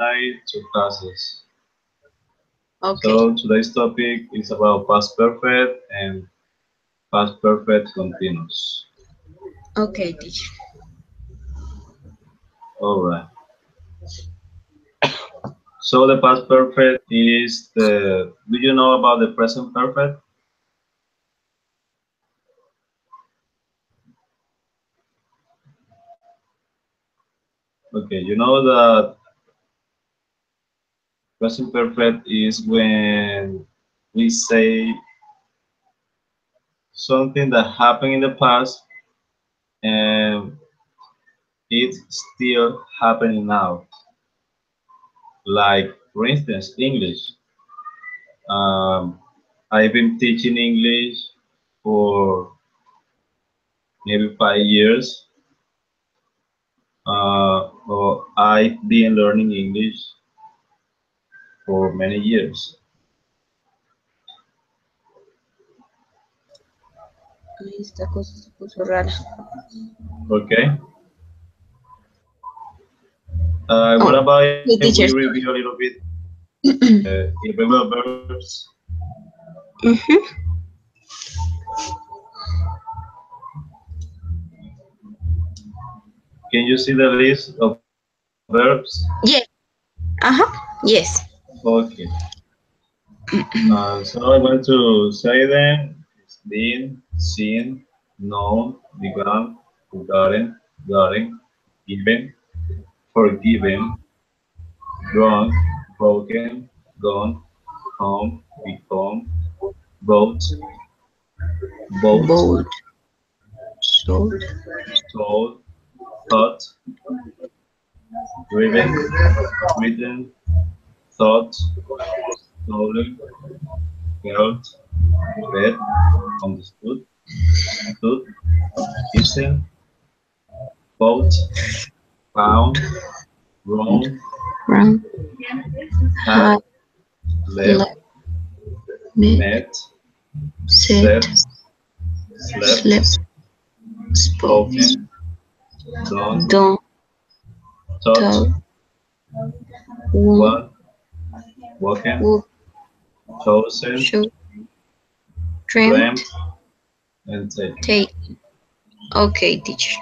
to classes. Okay. So today's topic is about past perfect and past perfect continuous. Okay, teacher. All right. So the past perfect is the. Do you know about the present perfect? Okay, you know that present perfect is when we say something that happened in the past and it's still happening now. Like, for instance, English. Um, I've been teaching English for maybe 5 years. Or I've been learning English for many years. Ay, esta cosa se puso rara. Okay. What Oh, about if we hey, teacher, review a sorry. little bit the irregular verbs? Mm-hmm. Can you see the list of verbs? Yeah. Uh-huh. Yes. Okay. So I'm going to say them. It's been, seen, known, begun, forgotten, gotten, given, forgiven, drunk, broken, gone, home, become, wrote, bought, Bold. Sold. told, thought, driven, written, thought, stolen, felt, read, understood, stood, eaten, bought, found, wrong, Round. had, Had. left, Left. Met. met, Set. said, slept, Slept. Spoke. spoken, done, Don't. taught, Tell. Won't. won, woken, Would. chosen, Should. Dreamt. dreamt, and taken. Take. Okay, teacher.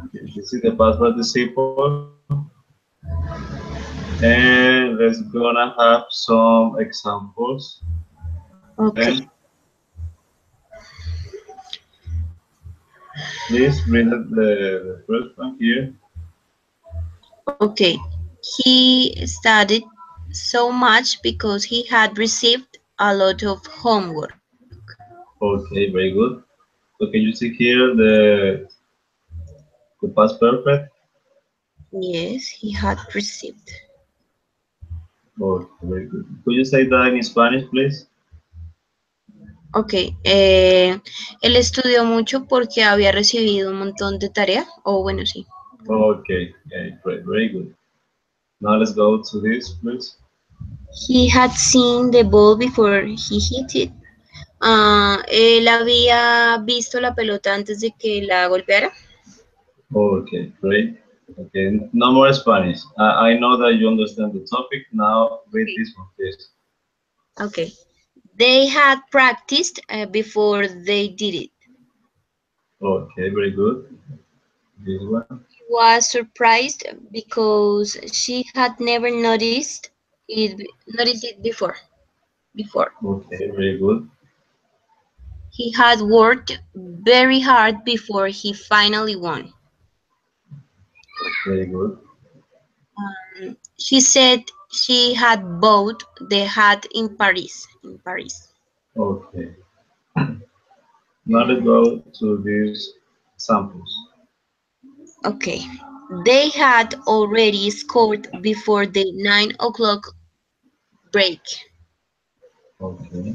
Okay, this is the past participle, and let's gonna have some examples. Okay. Okay, please read the first one here. Okay. He studied so much because he had received a lot of homework. Okay, very good. So can you see here the past perfect? Yes, he had received. Okay, very good. Could you say that in Spanish, please? Ok, él estudió mucho porque había recibido un montón de tarea, o bueno, sí. Okay, yeah, great, very good. Now let's go to this, please. He had seen the ball before he hit it. Él había visto la pelota antes de que la golpeara. Okay, great. Okay, no more Spanish. I know that you understand the topic. Now read Okay. this one, please. Okay. They had practiced before they did it. Okay, very good. This one. He was surprised because she had never noticed it before. Okay, very good. He had worked very hard before he finally won. Very good. She said she had bought the hat in Paris. In Paris. Okay. Now let's go to these samples. Okay. They had already scored before the 9 o'clock break. Okay.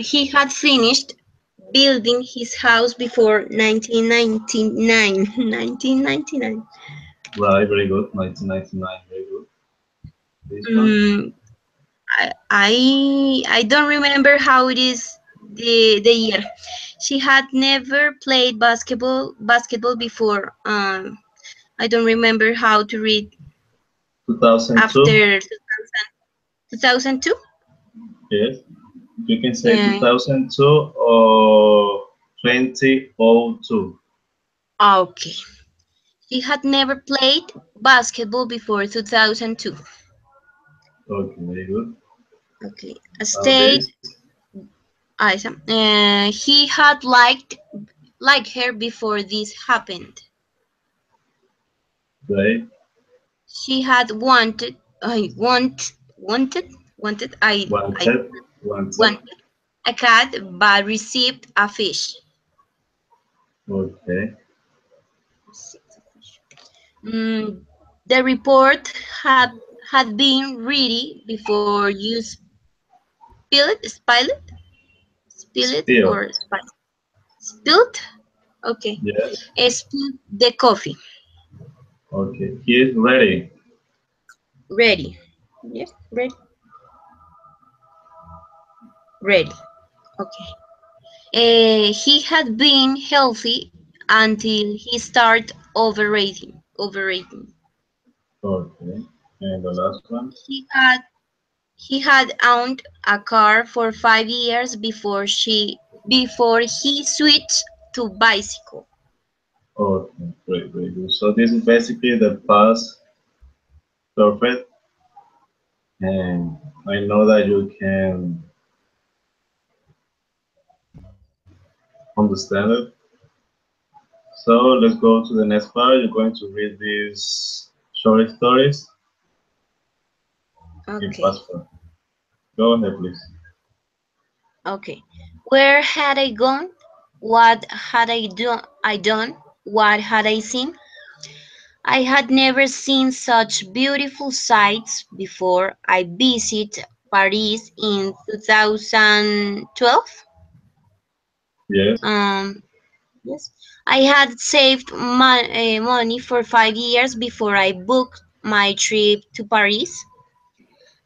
He had finished building his house before 1999. 1999. Right, very good. 1999, very good. This one. Mm, I don't remember how it is. the year. She had never played basketball before. I don't remember how to read 2002. after 2002. Yes. You can say Uh, 2002 or 2002. okay. She had never played basketball before 2002. Okay, very good. Okay. A state. Nowadays, He had liked her before this happened. right? She had wanted I Wanted, wanted. wanted a cat but received a fish. Okay. Mm, the report had been ready before you spill it Still, or spilled. Okay, yes. spilled the coffee. Okay. He is ready. Ready. Yes, ready. Okay. He had been healthy until he started overrating. Okay. And the last one. He had he had owned a car for 5 years before he switched to bicycle. Okay, great, very good. So this is basically the past perfect, and I know that you can understand it. So let's go to the next part. You're going to read these short stories in Okay, past perfect. Go ahead, please. okay. Where had I gone? What had I done? What had I seen? I had never seen such beautiful sights before. I visited Paris in 2012. Yes. Um, yes, I had saved money for 5 years before I booked my trip to Paris.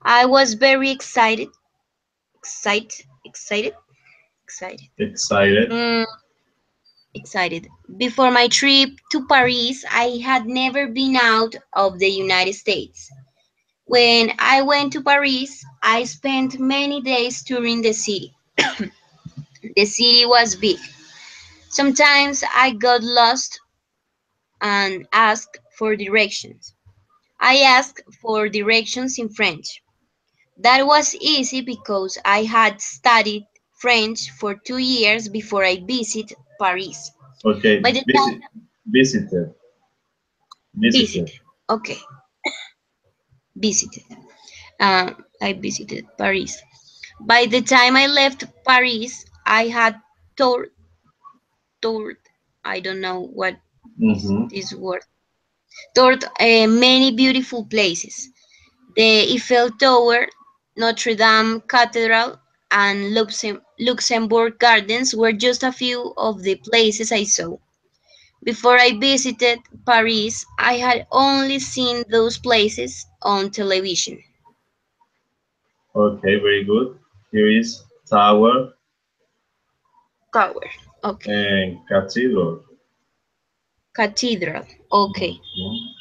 I was very excited, excited, excited. Excited. Mm, excited. Before my trip to Paris, I had never been out of the United States. When I went to Paris, I spent many days touring the city. The city was big. Sometimes I got lost and asked for directions. I asked for directions in French. That was easy because I had studied French for 2 years before I visited Paris. Okay. By the time Visited. visit, Visited. okay, visited. Uh, I visited Paris. By the time I left Paris, I had toured, toured. I don't know what is Mm-hmm. this word. Toured many beautiful places. The Eiffel Tower, Notre Dame Cathedral, and Luxembourg Gardens were just a few of the places I saw. Before I visited Paris, I had only seen those places on television. Okay, very good. Here is tower Tower, okay. and cathedral. Cathedral, okay. Mhm.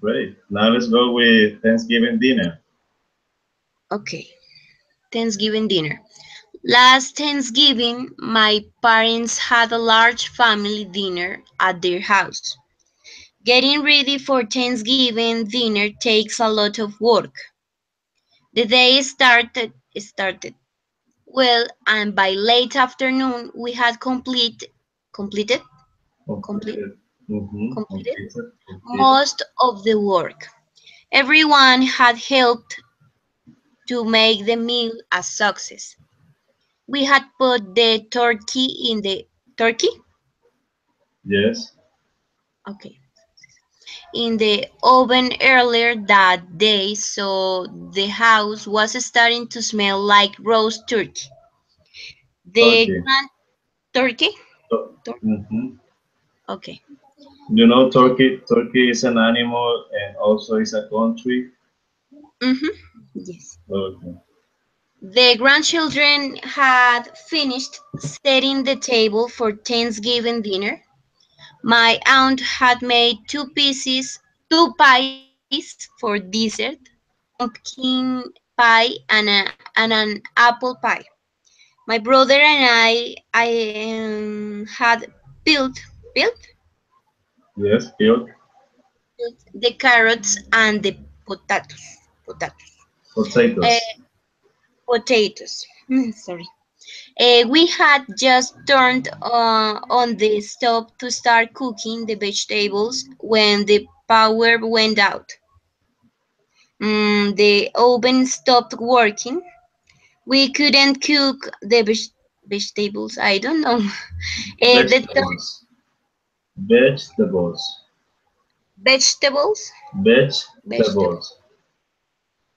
Great. Now let's go with Thanksgiving dinner. Okay. Thanksgiving dinner. Last Thanksgiving, my parents had a large family dinner at their house. Getting ready for Thanksgiving dinner takes a lot of work. The day started well, and by late afternoon we had completed complete Completed. Mm-hmm. completed Completed. Completed. most of the work. Everyone had helped to make the meal a success. We had put the turkey, Yes. okay, in the oven earlier that day, so the house was starting to smell like roast turkey. The Turkey. grand turkey, tur- Mm-hmm. okay. You know, Turkey. Turkey is an animal and also is a country. Mm-hmm. Yes. Okay. The grandchildren had finished setting the table for Thanksgiving dinner. My aunt had made two pies for dessert, pumpkin pie and an apple pie. My brother and I had peeled, peeled, Yes, peeled peeled the carrots and the potatoes, uh, potatoes. potatoes. Sorry. We had just turned on the stove to start cooking the vegetables when the power went out. The oven stopped working. We couldn't cook the vegetables. I don't know. The Vegetables. Vegetables. vegetables, vegetable, Vegetables.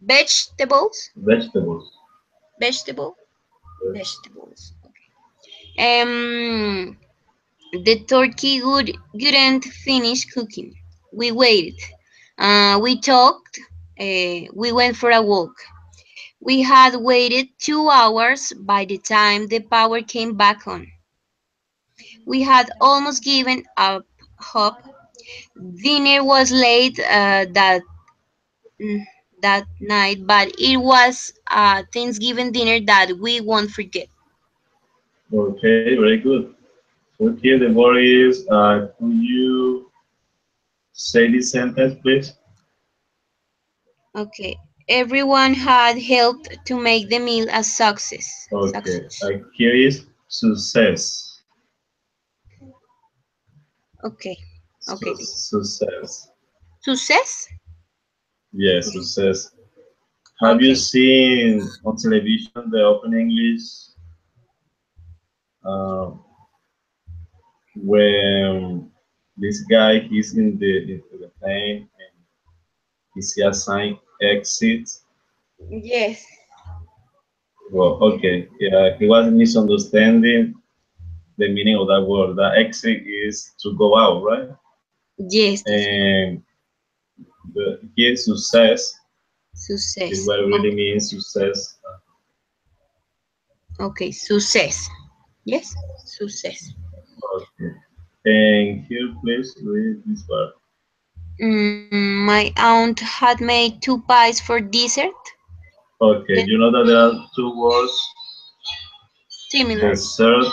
vegetables, Vegetables. vegetable, Yes. vegetables. Um, the turkey wouldn't finish cooking. We waited. We talked. We went for a walk. We had waited 2 hours by the time the power came back on. We had almost given up hope. Dinner was late mm, that night, but it was a Thanksgiving dinner that we won't forget. Okay, very good. Okay, the word is, could you say this sentence, please? Okay. Everyone had helped to make the meal a success. Okay, Success. here is success. Okay. Okay. Success. Success? Yes, success. Have you Okay. seen on television the Open English uh, when this guy he's in the plane and he see a sign exit? Yes. Well, okay, yeah, he was misunderstanding the meaning of that word. That exit is to go out, right? Yes, teacher. And the here success is Success. what really means success. Okay. Success. Yes. Success. Okay. And here, please read this part. My aunt had made two pies for dessert. Okay, The you know that there are two words, similar. dessert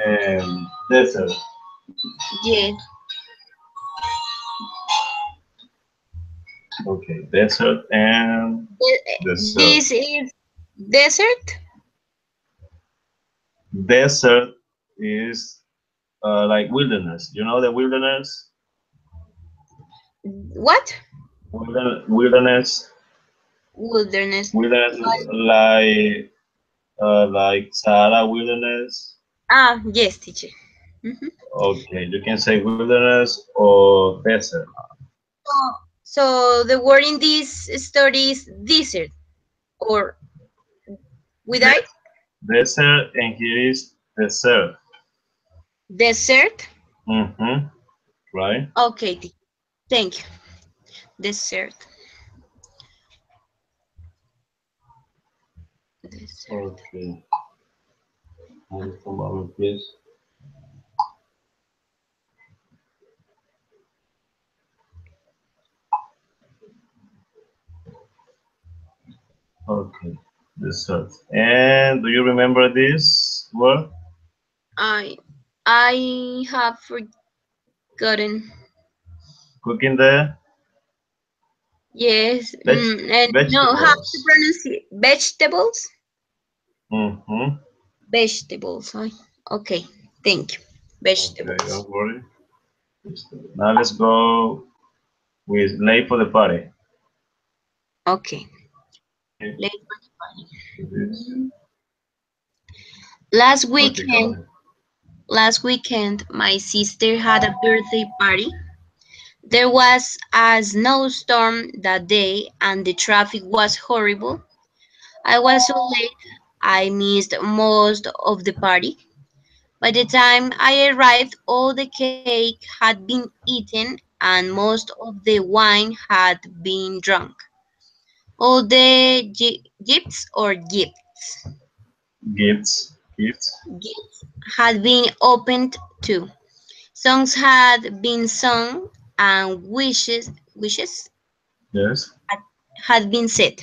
and desert. Yes. Okay, desert and dessert. This is desert. Desert is like wilderness. You know the wilderness? What? Wilderness. Wilderness. Wilderness like Sahara wilderness. Ah, yes, teacher. Mhm. Okay, you can say wilderness or desert. So the word in this story is desert or with I? De- Desert and here is desert. Desert. Mm-hmm. Right? Okay, thank you. Desert. Desert. Okay. Just a moment, please. Okay. Desert. And do you remember this word? I I have forgotten. Cooking the Yes. veg And no, how to vegetables. pronounce it? Vegetables. Mm-hmm. Vegetables. Okay. Thank you. Okay, Vegetables. don't worry. Now let's go with late for the party. Okay. Okay. Let's This. Last Okay, go weekend, ahead. last weekend, my sister had a birthday party. There was a snowstorm that day and the traffic was horrible. I was so late, I missed most of the party. By the time I arrived, all the cake had been eaten and most of the wine had been drunk. All the gifts or gift. Gifts. Gifts had been opened too. Songs had been sung and wishes Yes. had, had been said.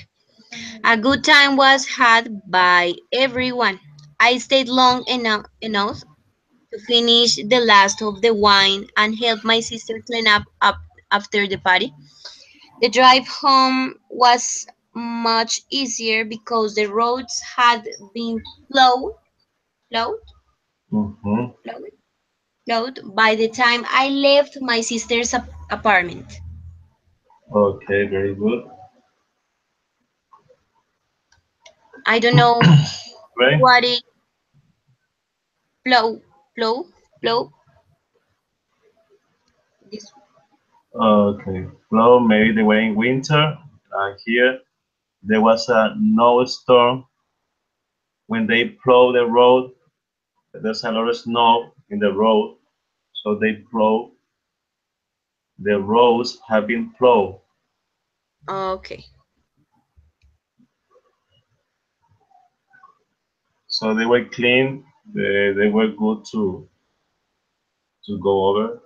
A good time was had by everyone. I stayed long enough to finish the last of the wine and help my sister clean up after the party. The drive home was much easier because the roads had been plowed, Mm-hmm. plowed, plowed by the time I left my sister's apartment. Okay, very good. I don't know Right? what is plow, plow, plow. This Okay. Well, maybe they were in winter. Here there was a no storm when they plow the road. There's a lot of snow in the road, so they plow. The roads have been plowed, okay, so they were clean. They were good to go over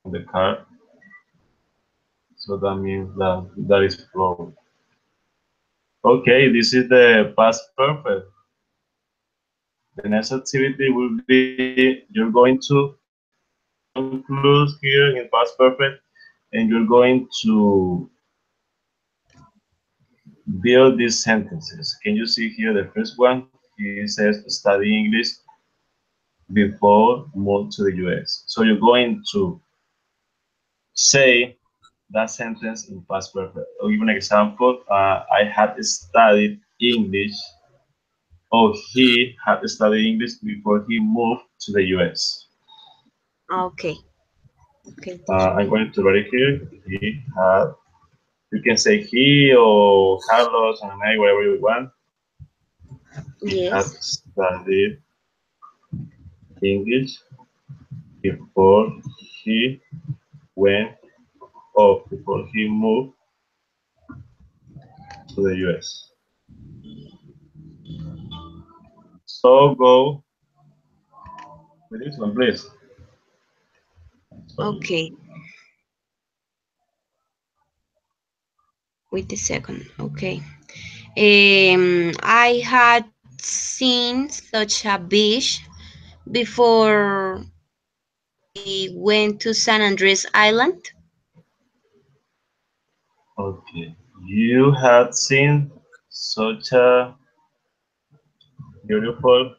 in the car. So that means that is plowed. Okay, this is the past perfect. The next activity will be you're going to give some clues here in past perfect, and you're going to build these sentences. Can you see here the first one? It says study English before move to the US. So you're going to say that sentence in past perfect. I'll give an example. I had studied English, or he had studied English before he moved to the US. okay, okay, teacher. I'm going to write it here. He had, you can say he or Carlos and I, whatever you want. He had Yes. studied English before he went or before he moved to the US. So go with this one, please. Sorry. Okay. Wait a second. Okay. I had seen such a beach before I went to San Andres Island. Okay. You had seen such a beautiful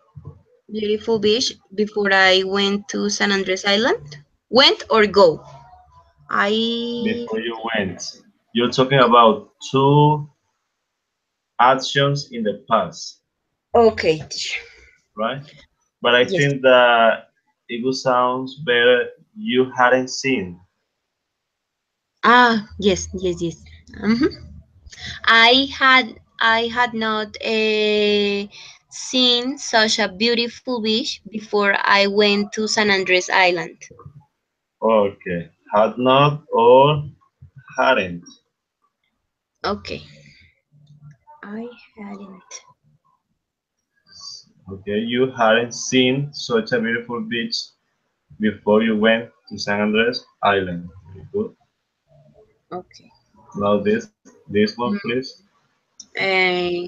Beautiful beach before I went to San Andres Island. Went or go? I before you went. You're talking about two actions in the past, okay, teacher. right? But I Yes. think that it would sound better you hadn't seen. Ah, yes, yes, yes. Mhm. I had not seen such a beautiful beach before I went to San Andres Island. Okay. Had not or hadn't. Okay, I hadn't. Okay. You hadn't seen such a beautiful beach before you went to San Andres Island. Very good. Okay. Now this one, please. Uh,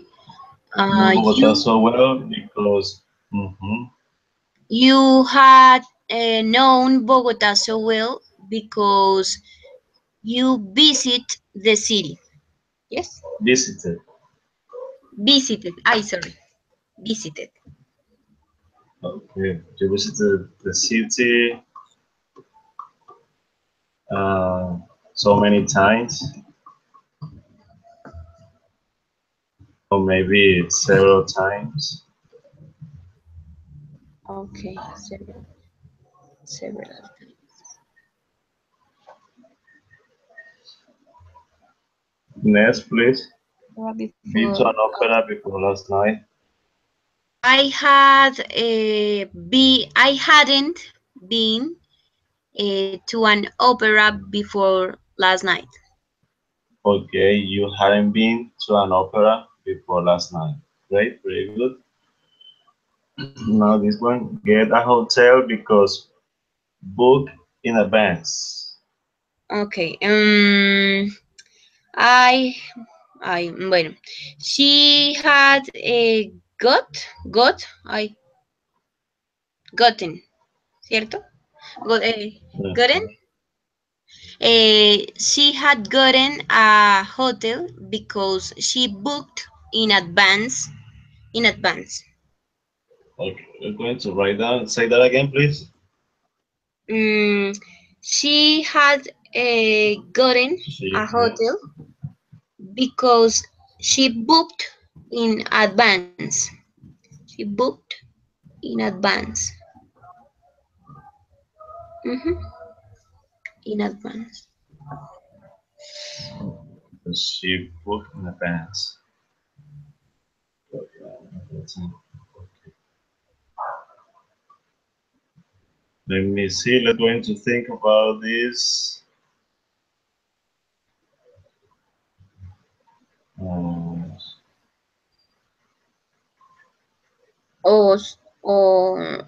You know Bogota you so well because you had known Bogota so well because you visit the city. Yes, visited. visited. I sorry, visited. Okay. You visited the city uh, so many times, or maybe several times. Okay, several Next, please. Been to before. an opera before last night. I hadn't been to an opera before last night. Okay, you hadn't been to an opera before last night. Great, very good. Now this one, get a hotel because book in advance. Okay. I, bueno, she had a gotten, ¿cierto? Gotten. Mhm. She had gotten a hotel because she booked in advance. In advance. Okay, we're going to write down. Say that again, please. Mm, she had gotten She a had. hotel because she booked in advance. She booked in advance. Mhm, in advance. She booked in advance. Let me see. Let's going to think about this. Um, Or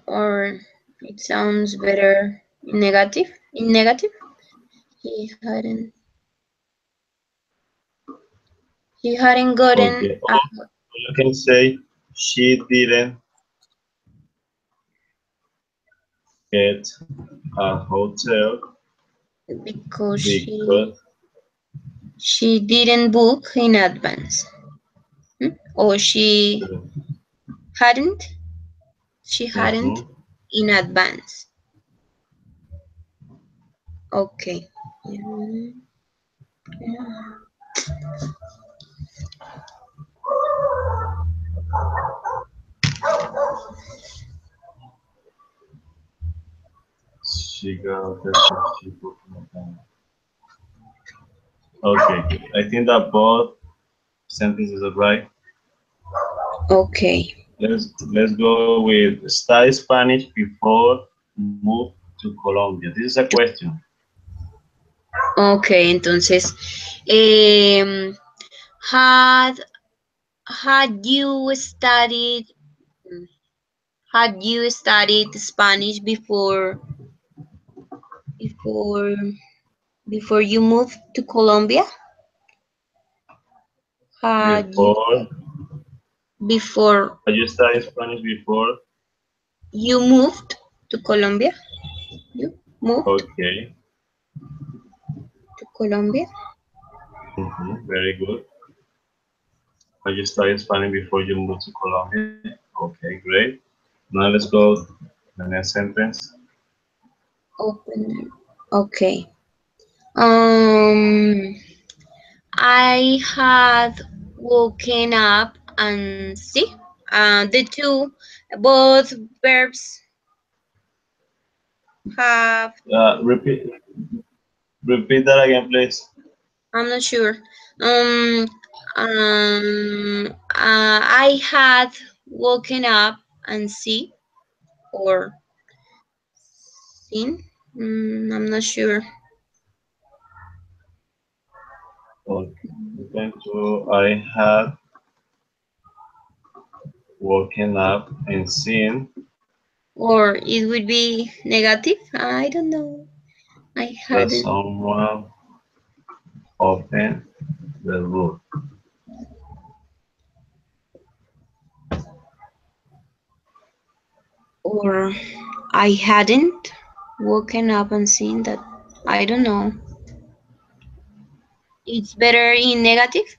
or it sounds better in negative. In negative, he hadn't he hadn't gotten okay. Or you can say she didn't get a hotel because because she didn't book in advance. Or hadn't she hadn't mhm, in advance. Okay. Mm, she got a hotel she booked in advance. Okay, good. I think that both sentences are right. okay. Let's go with study Spanish before move to Colombia. This is a question. Okay, entonces, em, had had you studied had you studied Spanish before before you moved to Colombia? Had you Before before I just studied Spanish before. you moved to Colombia? You moved Okay. to Colombia? Very good. I just studied Spanish before you moved to Colombia. Okay, great. Now let's go the next sentence. Open. Okay. Um, I had woken up and see, the two, both verbs have. Repeat repeat that again, please. I'm not sure. Um, I had woken up and see or seen. I'm not sure. Okay. We're going to I had woken up and seen Or it would be negative. I don't know. I that hadn't. someone opened the roof. Or I hadn't woken up and seen that. I don't know. It's better in negative.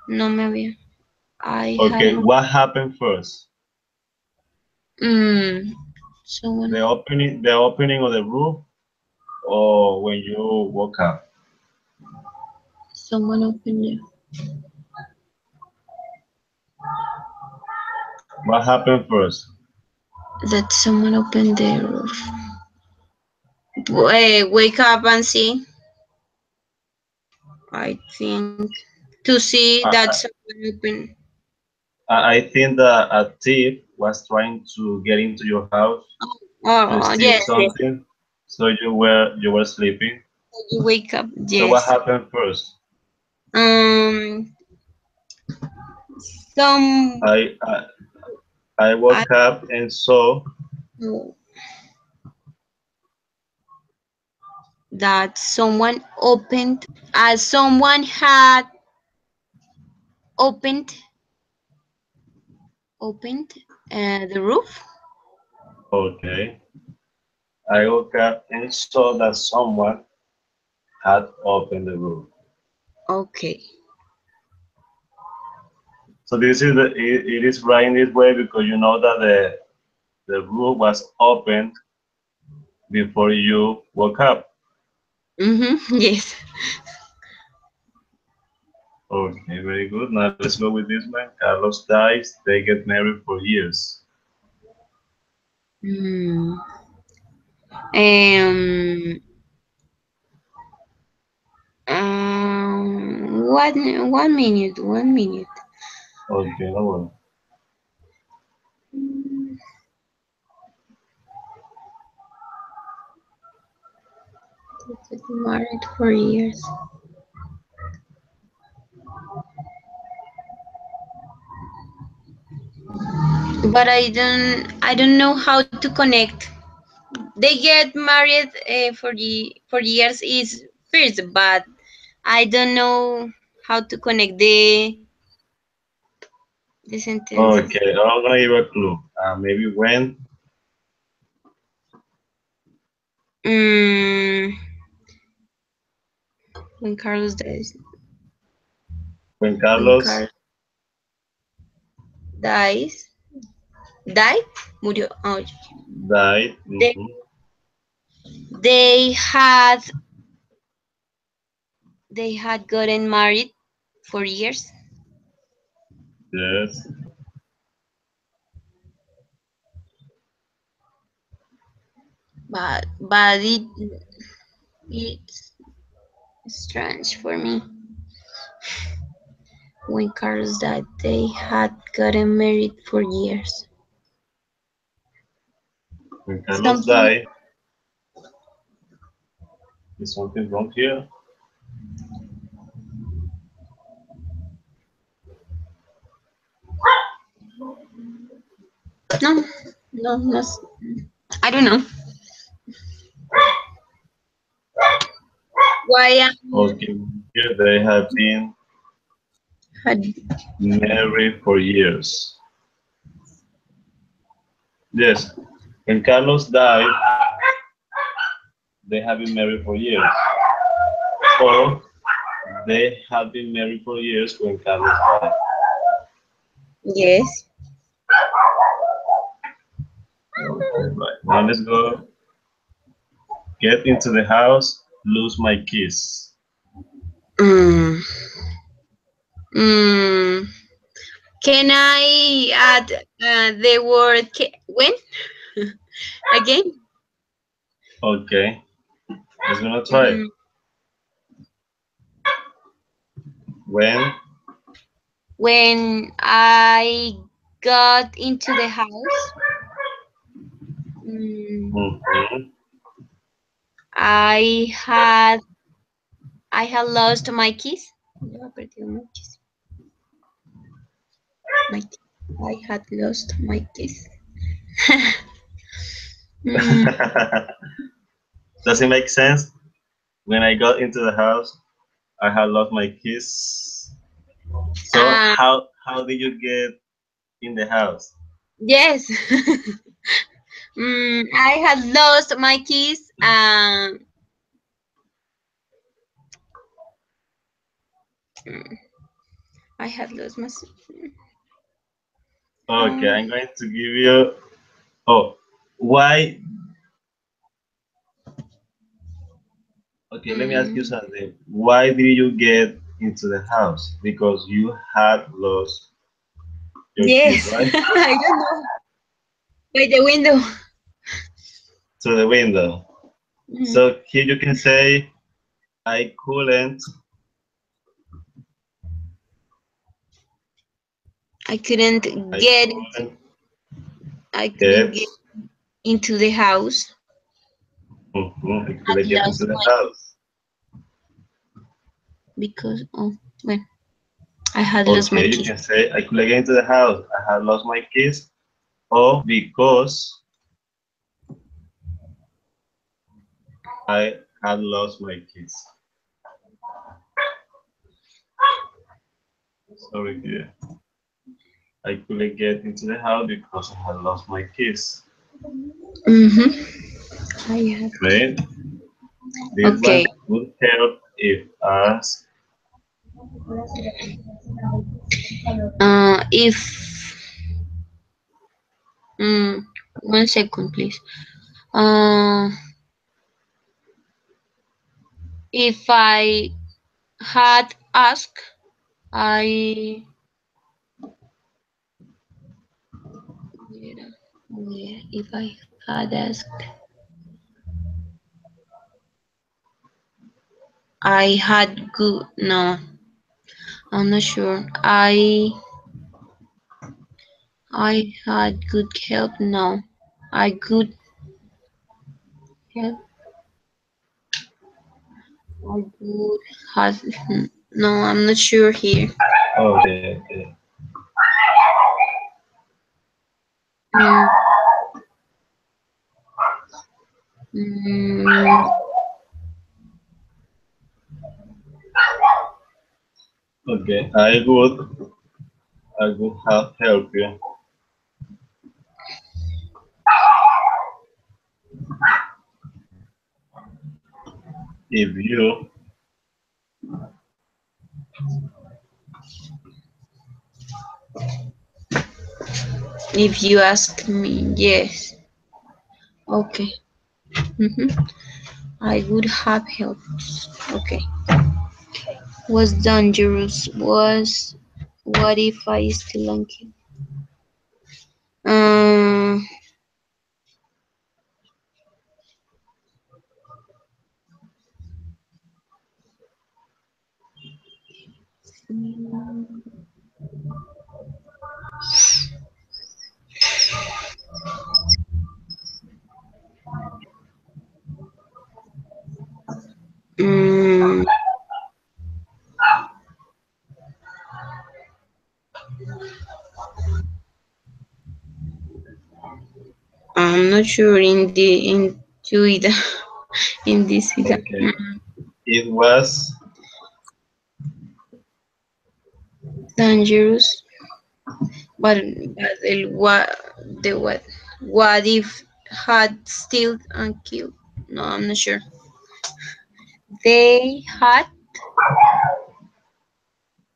No, maybe I Okay, hadn't. what happened first? Mm, someone, The opening of the roof or when you woke up? someone opened it. What happened first? That someone opened the roof. Wake up and see. I think to see that I, someone opened. I think that a thief was trying to get into your house to Oh, steal yes, yes. something, so you were sleeping. You wake up. So what Yes. happened first? Um, Some I I woke up and saw. know that someone opened, someone had opened opened the roof. Okay. I woke up and saw that someone had opened the roof. Okay. So this is it is right in this way because you know that the roof was opened before you woke up. Yes. Okay, very good. Now let's go with this one. Carlos dies. They get married for years. Hmm. Um. One minute. 1 minute. Okay, no worry. Mm, Married for years. But I don't know how to connect. They get married for years is first, but I don't know how to connect the sentences. Okay, I'm gonna give a clue. Maybe Mm, when Carlos dies, when when Carlos Carlos dies, died, murió. Oh, died. they they had they had gotten married for years, Yes. but it's strange for me. When Carlos died, they had gotten married for years. When Carlos Something. died, is something wrong here? No, no, no. I don't know why Okay, here they have been had. married for years. Yes. When Carlos died, they have been married for years. Or they have been married for years when Carlos died. Yes. Okay, right. Now let's go. Get into the house, lose my keys. Mm, mm, can I add the word when again? Okay, let's gonna try it. Mm, When when I got into the house, mm, mhm, I had I had lost my keys. Ya perdido my keys. My keys. I had lost my keys. Mm, does it make sense? When I got into the house, I had lost my keys. So uh, how did you get in the house? yes. I had lost my keys. Mm, I had lost my. Okay, Um, I'm going to give you. Oh, why? Okay, let me ask you mm, something. Why did you get into the house? Because you had lost your keys, yes. right? I don't know. By the window. To the window. Mm, So here you can say, I couldn't I couldn't I get. couldn't I couldn't get get into the house. I I couldn't get into lost the my house. because well. I had lost my Okay, you keys. can say I couldn't get into the house. I had lost my keys. Or because I had lost my keys. Sorry, dear. I couldn't get into the house because I had lost my keys. Mm-hmm. I had. Right? This one Okay. would help if asked. If mm, 1 second, please. Uh, if I had asked, I if I had asked, I had good. No, I'm not sure. I had good help. No, I good help. I good has. No, I'm not sure here. Okay, okay. Mm, mm, Okay, I would have helped you if you if you ask me, yes. Okay. I would have helped. Okay. Was dangerous. Was what if I still unkill? Um. mm, I'm not sure into it in this either. okay. It was Dangerous. But what if had still and killed? No, I'm not sure. They had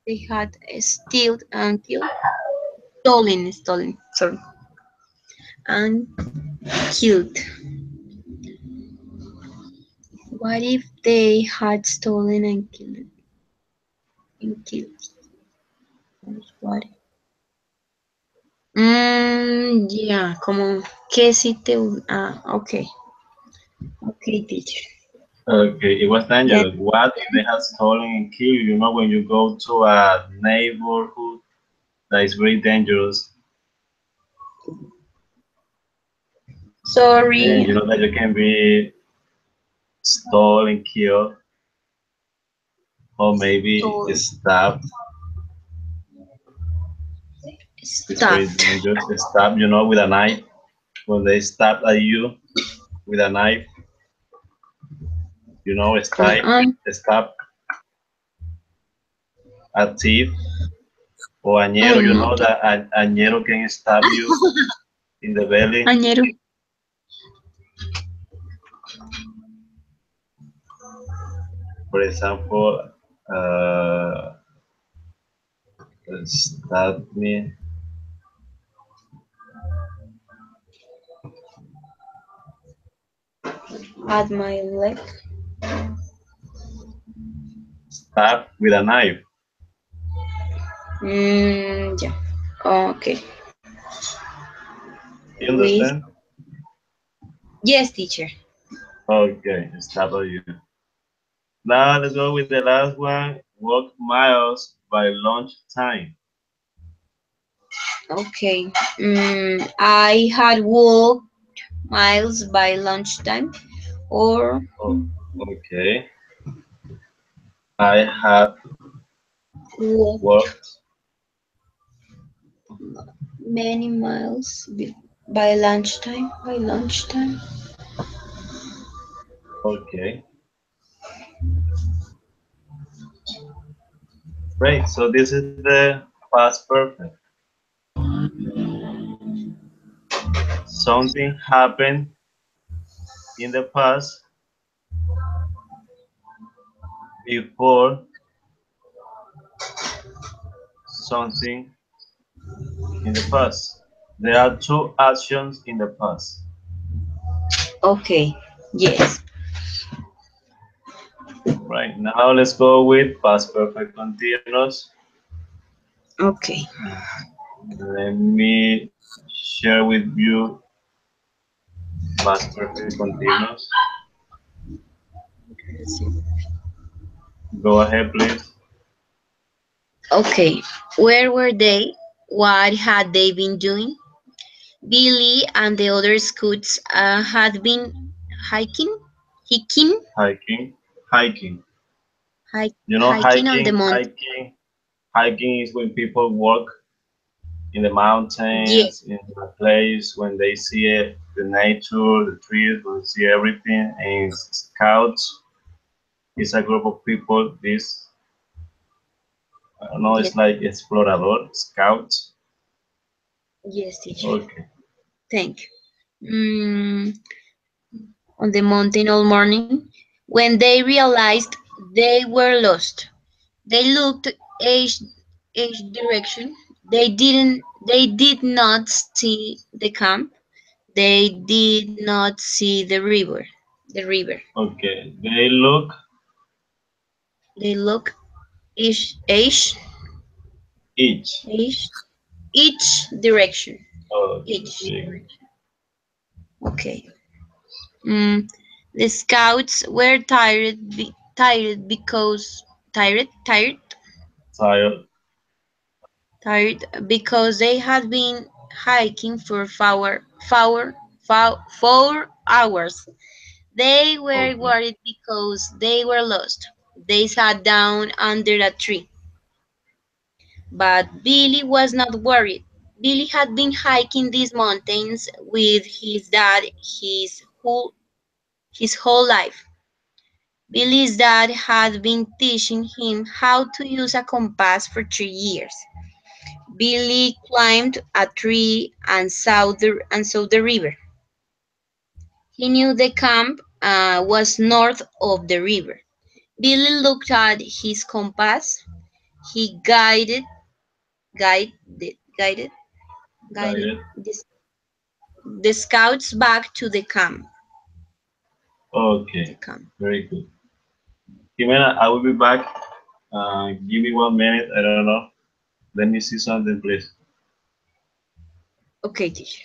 they had still and killed. Stolen. Sorry, and killed. What if they had stolen and killed? And killed. What? Yeah, como que si te okay, okay, teacher. okay. It was Yeah. dangerous. What if they had stolen and killed you? You know, when you go to a neighborhood that is very dangerous, and Sorry. you know that you can be stolen, killed, or maybe Stole. stabbed. It's very Stopped. dangerous. Stabbed, you know, with a knife. When they stab at you with a knife, you know, stab a thief or Oh añero, you no. know that añero can stab you in the belly. Añero. For example, uh, stab me, At my leg. stab with a knife. Yeah. Okay. You With understand? yes, teacher. Okay, stab at you. Now let's go with the last one. Walk miles by lunch time. Okay. I had walked miles by lunchtime, or Oh, okay. I had Walked Walked. many miles by lunchtime. By lunchtime. Okay. Great. So this is the past perfect. Something happened in the past before something in the past. There are two actions in the past. Okay. Yes. Right now, let's go with past perfect continuous. Okay. Let me share with you past perfect continuous. Go ahead, please. Okay. Where were they? What had they been doing? Billy and the other scouts had been hiking, hiking, Hiking. Hiking. hiking on the mountain. Hiking is when people walk in the Yeah, mountains, in a place when they see it, the nature, the trees, when they see everything. And scouts is a group of people. This I don't know. yes, It's like explorador, scouts. yes, teacher. Okay. Thank you. On the mountain all morning, when they realized they were lost, they looked each, each direction. They did not see the camp. They did not see the river. The river. Okay. They look They look each each. each each direction. Okay. Each Very good. direction. Okay. Mm, the scouts were tired because tired Tired. tired because they had been hiking for 4 hours. They were Okay. worried because they were lost. They sat down under a tree. But Billy was not worried. Billy had been hiking these mountains with his dad his whole life. Billy's dad had been teaching him how to use a compass for 3 years. Billy climbed a tree and saw the river. He knew the camp was north of the river. Billy looked at his compass. He guided, guided, guided Guided. the scouts back to the camp. The Okay. camp. Very good. Jimena, I will be back. Give me 1 minute. I don't know. Let me see something, please. Okay, teacher.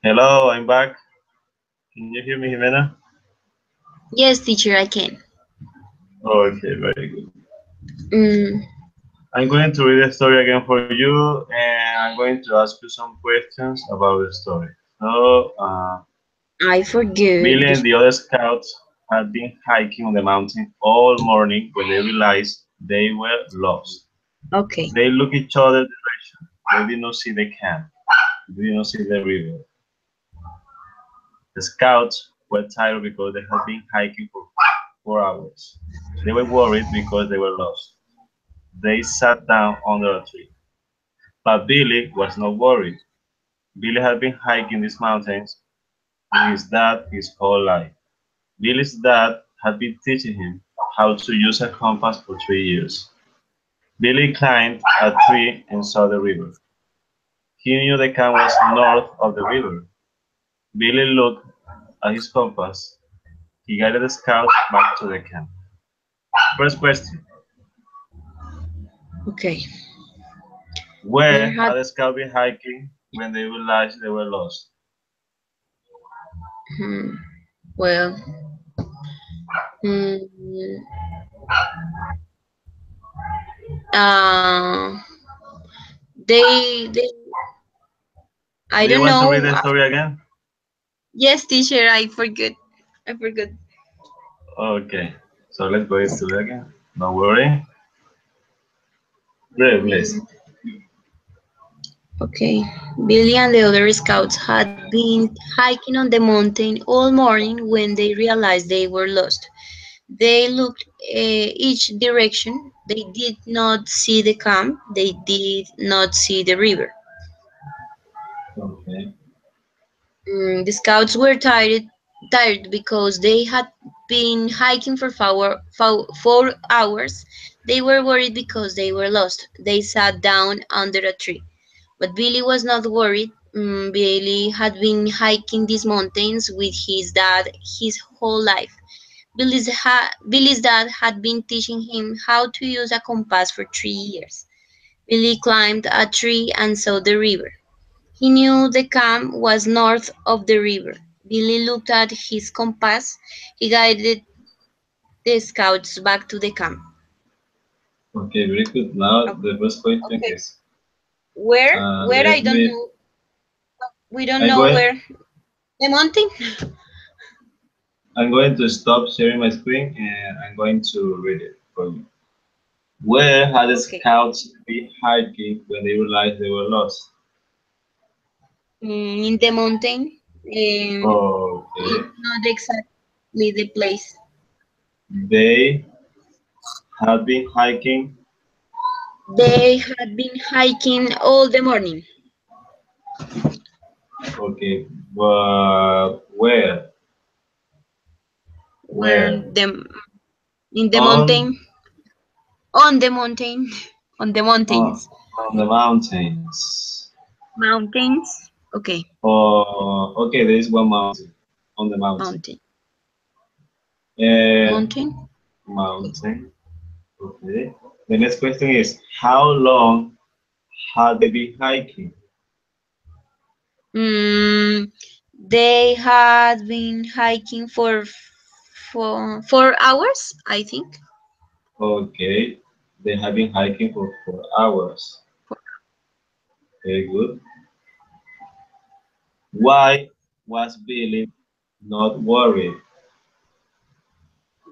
Hello, I'm back. Can you hear me, Jimena? Yes, teacher, I can. Okay, very good. Mm, I'm going to read the story again for you, and I'm going to ask you some questions about the story. I forget. Billy and the other scouts had been hiking on the mountain all morning when they realized they were lost. Okay. They looked each other direction. They did not see the camp. They did not see the river. The scouts were tired because they had been hiking for 4 hours. They were worried because they were lost. They sat down under a tree. But Billy was not worried. Billy had been hiking these mountains with his dad his whole life. Billy's dad had been teaching him how to use a compass for 3 years. Billy climbed a tree and saw the river. He knew the camp was north of the river. Billy looked at his compass. He guided the scouts back to the camp. First question: Okay. where Where had had the scouts been hiking when they realized they were lost? hmm, well, mm, uh, they I Do you don't want to read know. the story again? Yes, teacher, I forgot. I forgot. Okay, so let's go into it again. Don't worry. Read, please. Mm, okay. Billy and the other scouts had been hiking on the mountain all morning when they realized they were lost. They looked each direction. They did not see the camp. They did not see the river. Okay. The scouts were tired because they had been hiking for 4 hours. They were worried because they were lost. They sat down under a tree. But Billy was not worried. Billy had been hiking these mountains with his dad his whole life. Billy's dad had been teaching him how to use a compass for 3 years. Billy climbed a tree and saw the river. He knew the camp was north of the river. Billy looked at his compass. He guided the scouts back to the camp. Okay, very good. Now O- the first question Okay. is, Where I let don't me, know. We don't I'm know going, where. The mountain? I'm going to stop sharing my screen and I'm going to read it for you. Where had the Okay. scouts been hiking when they realized they were lost? In the mountain. Okay, It's not exactly the place. they had been hiking. They had been hiking all the morning. Okay, but where? Where Where? the in the On, mountain, on the mountain, on the on, mountains, on the mountains. mountains. Okay, Oh, okay, there is one mountain. On the mountain. mountain, Uh, mountain. Okay. mountain. Okay. The next question is, how long had they been hiking? Mm, they had been hiking for 4 hours, I think. Okay. They have been hiking for 4 hours. Very good. Why was Billy not worried?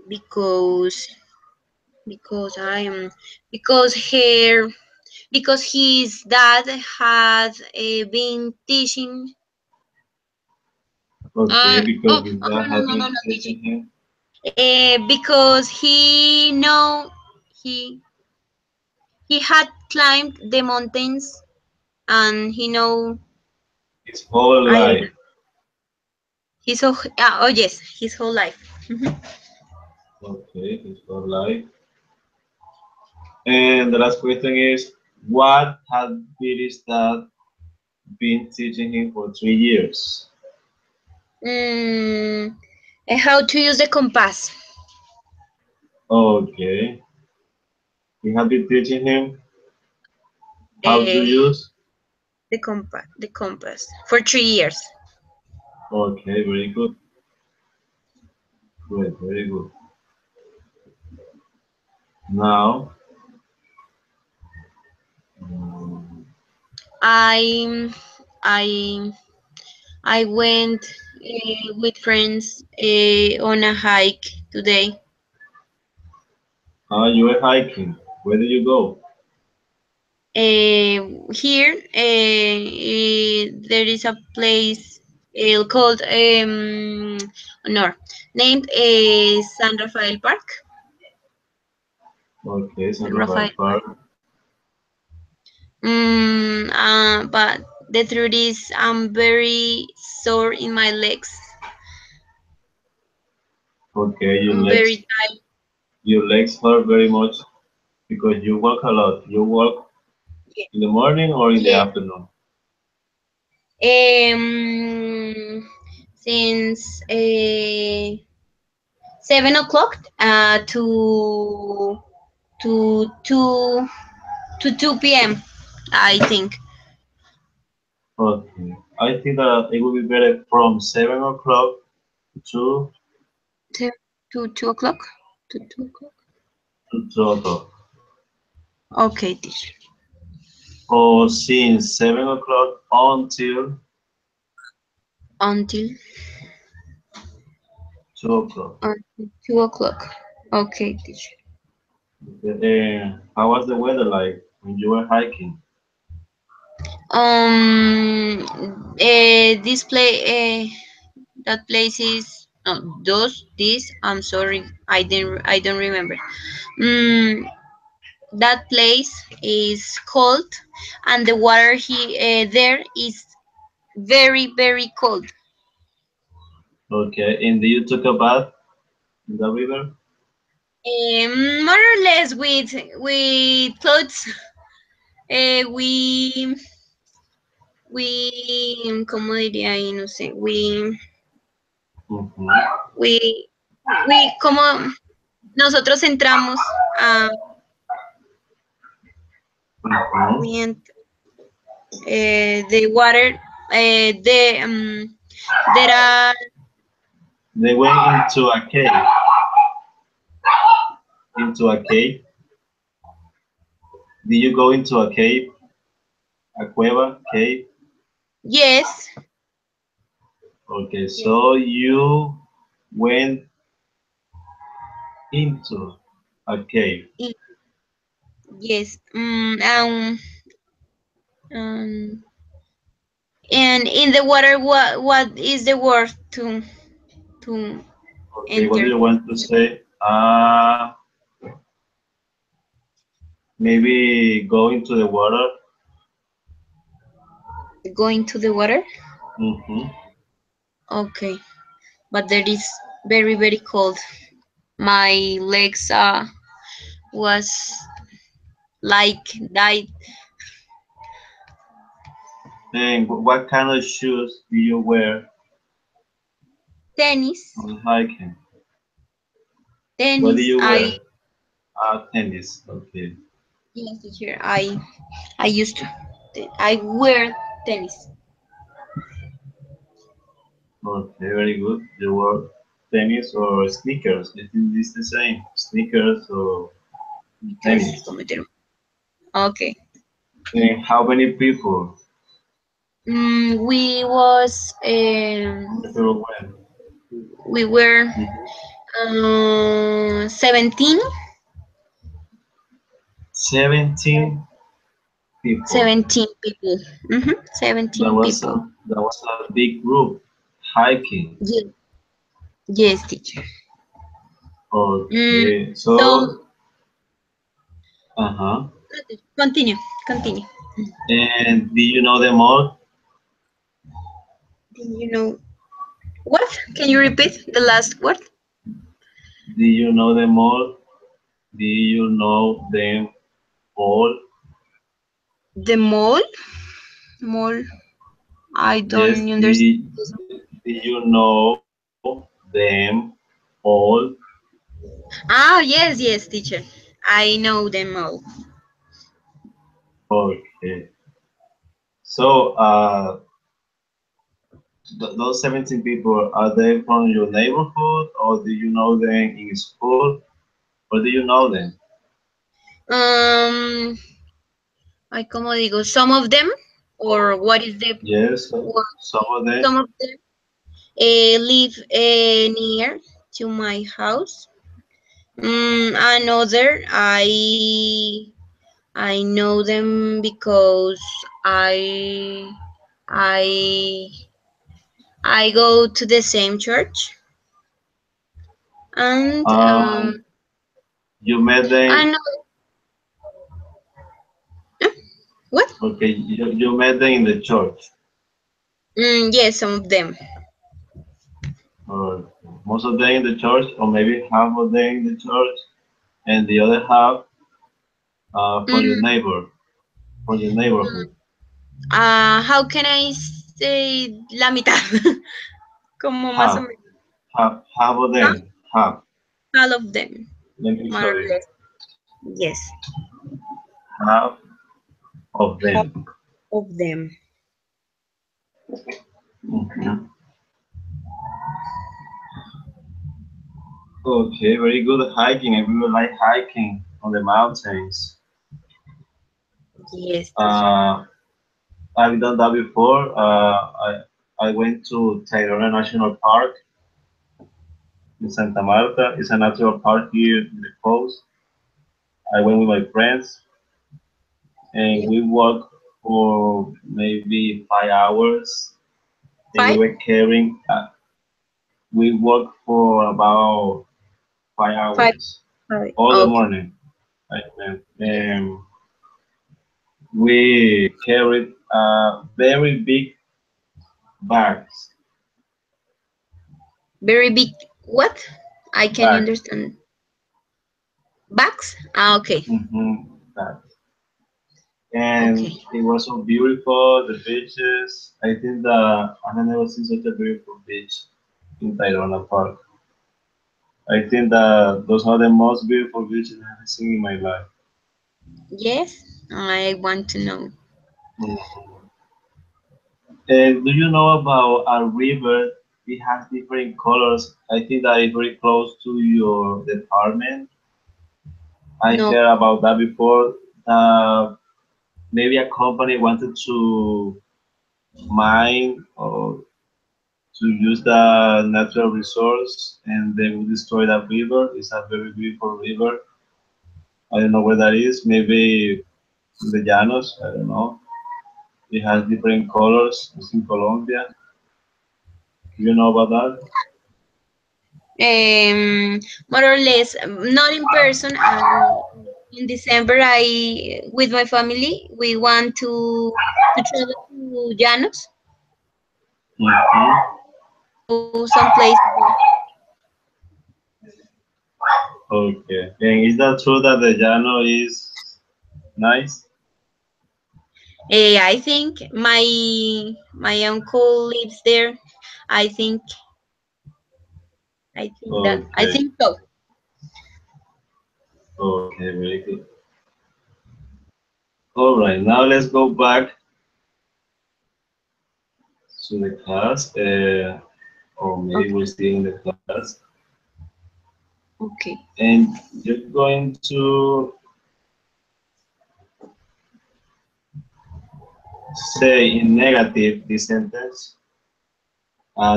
Because because I am because her because his dad had been teaching. Okay, because his Oh dad no no had no no been no teaching. teaching him Because he had climbed the mountains and he know his whole I don't life. know oh yes his whole life. Okay, his whole life. And the last question is, what had Billy's dad been teaching him for 3 years? mm, and how to use the compass. Okay. He had been teaching him how to uh, use. the compass for 3 years. Okay, very good. Good, very good. Now, mm, I I I went with friends on a hike today. you were hiking. Where did you go? Here, there is a place called no, named San Rafael Park. Okay, San San Rafael Rafael Park. Park. But the truth is, I'm very sore in my legs. Okay, I'm very tired. your legs hurt very much because you walk a lot. You walk in the morning or in the Yeah. afternoon? Since 7 o'clock to 2 p.m. I think Okay. I think that it would be better from 7 o'clock to to 2 o'clock to 2 o'clock. 2 o'clock. Okay, teacher. Or since 7 o'clock until Until 2 o'clock. 2 o'clock. Okay, teacher. How was the weather like when you were hiking? This that place is no those this. I'm sorry, I don't remember. Mm, that place is cold, and the water there is very cold. Okay. And do you took a bath in the river? More or less with clothes. We ¿cómo diría ahí? No sé. Mm-hmm. We como nosotros entramos a Mm-hmm. we ent- the water there are They went into a cave. Into a cave. Did you go into a cave? A cueva? Cave? yes Okay. yes So you went into a cave. i- yes um, and in the water what is the word to Okay. What do enter you want to say? Maybe go into the water. going to the water? Mm-hmm. Okay, but there is very cold. My legs was like died. And what kind of shoes do you wear Tennis, on hiking? What do tennis. you I wear? Tennis. Okay. yes, teacher. I used to. I wear tennis. Okay, very good. You wear tennis or sneakers. I think it's the same. Sneakers or Because tennis. cometieron. Okay. And how many people? We was How many people went? we were Mhm. 17 17 people. 17 people. 17 people. That was a big group hiking. Yes, yes, teacher. Mm, Okay. so So, uh-huh. continue, continue. And do you know them all? Do you know what? Can you repeat the last word? Do you know them all? Do you know them all? The mall? Mall. I Yes, don't understand. do you know them all? Ah, yes, yes, teacher. I know them all. Okay. So, those 17 people, are they from your neighborhood, or do you know them in school, or do you know them? Um, ay, como digo, some of them, or what is the Yes, what, some of them. some of them live near to my house. Another, I know them because I I go to the same church, and Um, you met I them. know what? Okay, you met them in the church, Yes, some of them. or most of them in the church, or maybe half of them in the church, and the other half from your Mm, neighbor, from your neighborhood. how can I say la mitad? Como más o Half, menos. half of Huh? them, half. All of them, Let me more show or you. less. Yes, Half of half them. of them. Mhm. Okay, very good hiking. I really like hiking on the mountains. Yes, teacher. Uh, I've done that before. I went to Tayrona National Park in Santa Marta. It's a natural park here in the coast. I went with my friends and Yep. we walked for maybe 5 hours. And we Five? were carrying. We walked for about five Five. hours Five. all the Okay. morning. I went. Yes. We carried very big bags. Very big. What? I can Bags. understand. Bags? Ah, okay. Bags. And Okay. it was so beautiful. The beaches. I think that I have never seen such a beautiful beach in Tayrona Park. I think that those are the most beautiful beaches I have seen in my life. Yes, I want to know. Mhm. And do you know about a river? It has different colors. I think that is very close to your department. I No. heard about that before. Maybe a company wanted to mine or to use the natural resource and they will destroy that river. It's a very beautiful river. I don't know where that is. Maybe in the Llanos. I don't know. It has different colors. It's in Colombia. Do you know about that? More or less, not in person. In December, I with my family we want to travel to Llanos, Hmm. go some places. Okay. And is that true that the Llano is nice? I think my uncle lives there. I think I Okay. think so. Okay, very good. All right, now let's go back to the class. Or maybe Okay. we're still in the class. Okay. And you're going to say in negative this sentence,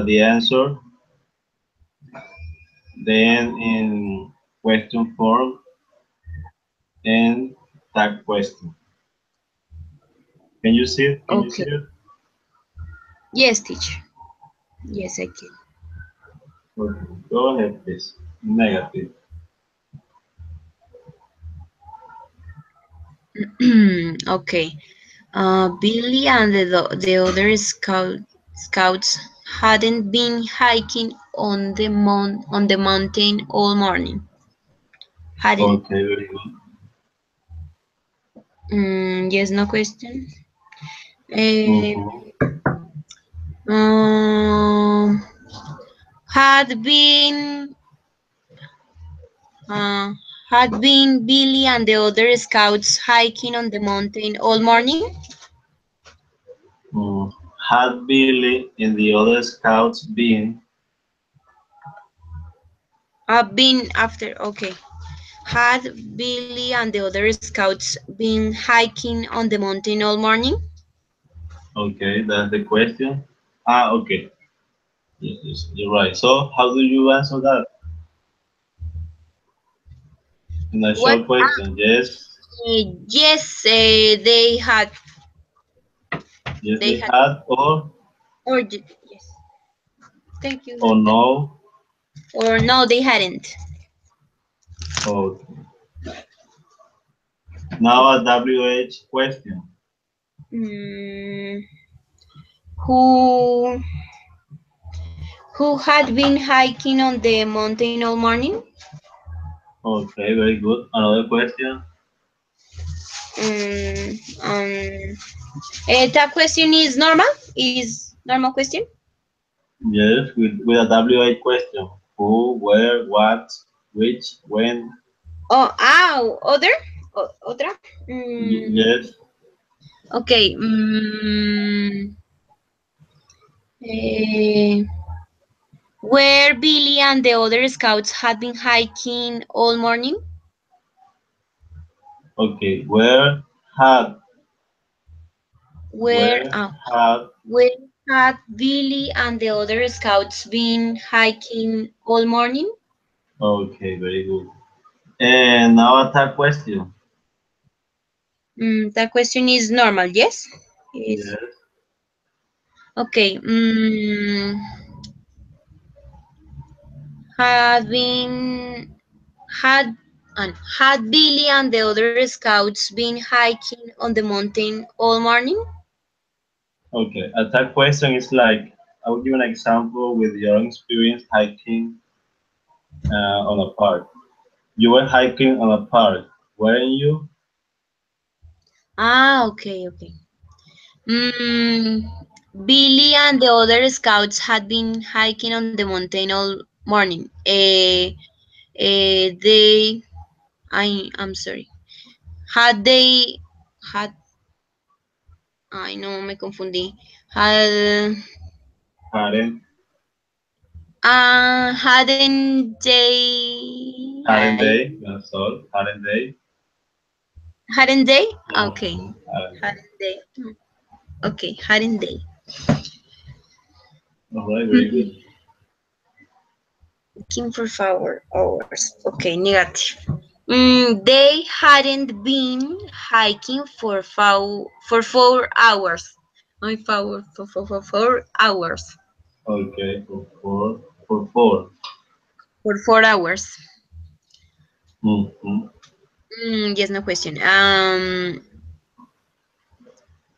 the answer, then in question form and tag question. Can you see it? Can you see Okay. it? Yes, teacher. Yes, I Okay, go ahead, please. Negative. can. Okay. Billy and the other scouts hadn't been hiking on the mountain all morning. Hadn't. Okay, very good. Yes, no question. Uh, Mm-hmm. um, had been uh, had been Billy and the other scouts hiking on the mountain all morning. Mm. Had Billy and the other scouts been? Been after, okay. Had Billy and the other scouts been hiking on the mountain all morning? Okay, that's the question. Ah, okay. Yes, yes, you're right. So, how do you answer that? In a What? short question, yes, Yes, they had. yes, They they had. had, Yes. Thank you. or no. Or no, they hadn't. Okay. Now a WH question. Mm, who who had been hiking on the mountain all morning? Okay, very good. Another question. Mm, um, that question is normal. Is normal question? Yes, with a WH question. Who, where, what, which, when. Oh, other, otra. Mm, Yes. okay. Eh, where Billy and the other scouts had been hiking all morning. Okay. Where Where had. where had Billy and the other scouts been hiking all morning? Okay, very good. And now a third question. That question is normal, yes? Yes. Yes. Okay. Had been had had Billy and the other scouts been hiking on the mountain all morning? Okay. A third question is like, I will give an example with your own experience hiking on a park. You were hiking on a park, weren't you? Okay, okay. Mm, Billy and the other scouts had been hiking on the mountain all morning. They, I'm sorry. Had they, had, ay no, me confundí. Had, Hadn't, hadn't they, hadn't they? That's all. Hadn't they? hadn't they? Okay, Mhm, hadn't they? hadn't they? Okay, hadn't they? All right, very good. Hmm, looking for 4 hours. Okay, negative. They hadn't been hiking for 4 hours. I 4 hours. Okay, for four. For 4 hours. Mm-hmm. Yes, no question.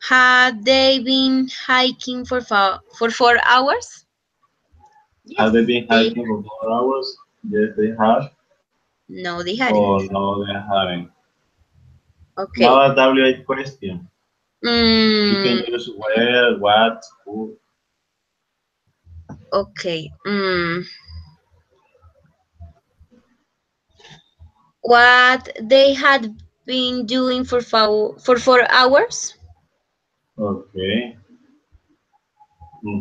Had they been hiking for 4 hours? Have Yes, they been they. hiking for 4 hours? Yes, they have. No, they Or hadn't. no, they haven't. Okay. Now a WH question. You can Mm, use where, what, who. okay. What they had been doing for 4 hours? Okay.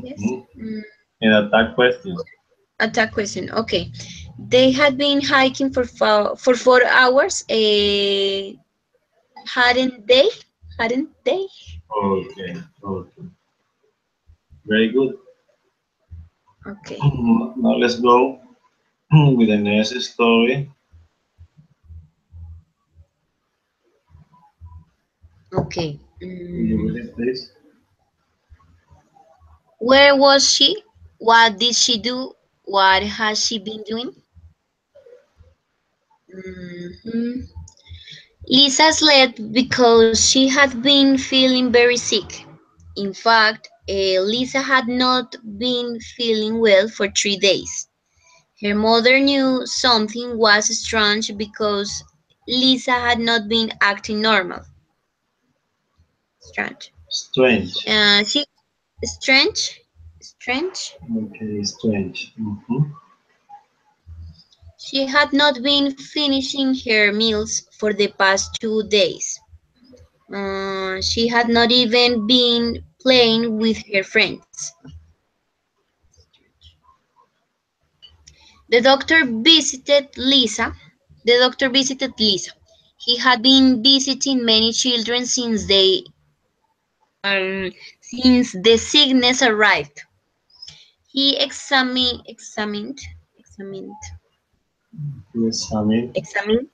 Yes. Mm-hmm. And a third question. Attack question. Okay. They had been hiking for 4 hours. Hadn't they? Hadn't they? Okay, okay. Very good. Okay. Now let's go with the next story. Okay. Will you read it, please? Where was she? What did she do? What has she been doing? Mhm. Lisa slept because she had been feeling very sick. In fact, Lisa had not been feeling well for 3 days. Her mother knew something was strange because Lisa had not been acting normal. Strange. Strange. She strange, strange. Okay, strange. Mm-hmm. She had not been finishing her meals for the past 2 days. She had not even been playing with her friends. The doctor visited Lisa. The doctor visited Lisa. He had been visiting many children since the sickness arrived. He Yes, I mean, examined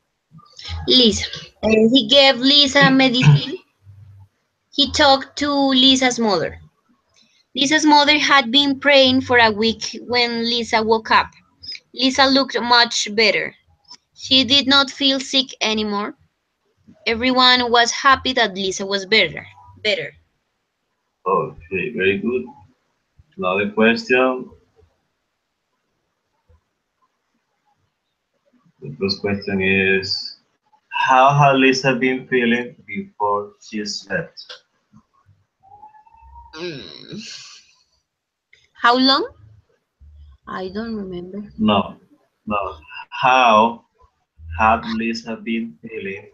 Lisa. He gave Lisa medicine. He talked to Lisa's mother. Lisa's mother had been praying for a week when Lisa woke up. Lisa looked much better. She did not feel sick anymore. Everyone was happy that Lisa was better. Better. okay, very good. Another question. The first question is, how had Lisa been feeling before she slept? Mm. How long? I don't remember. No, no. How had Lisa been feeling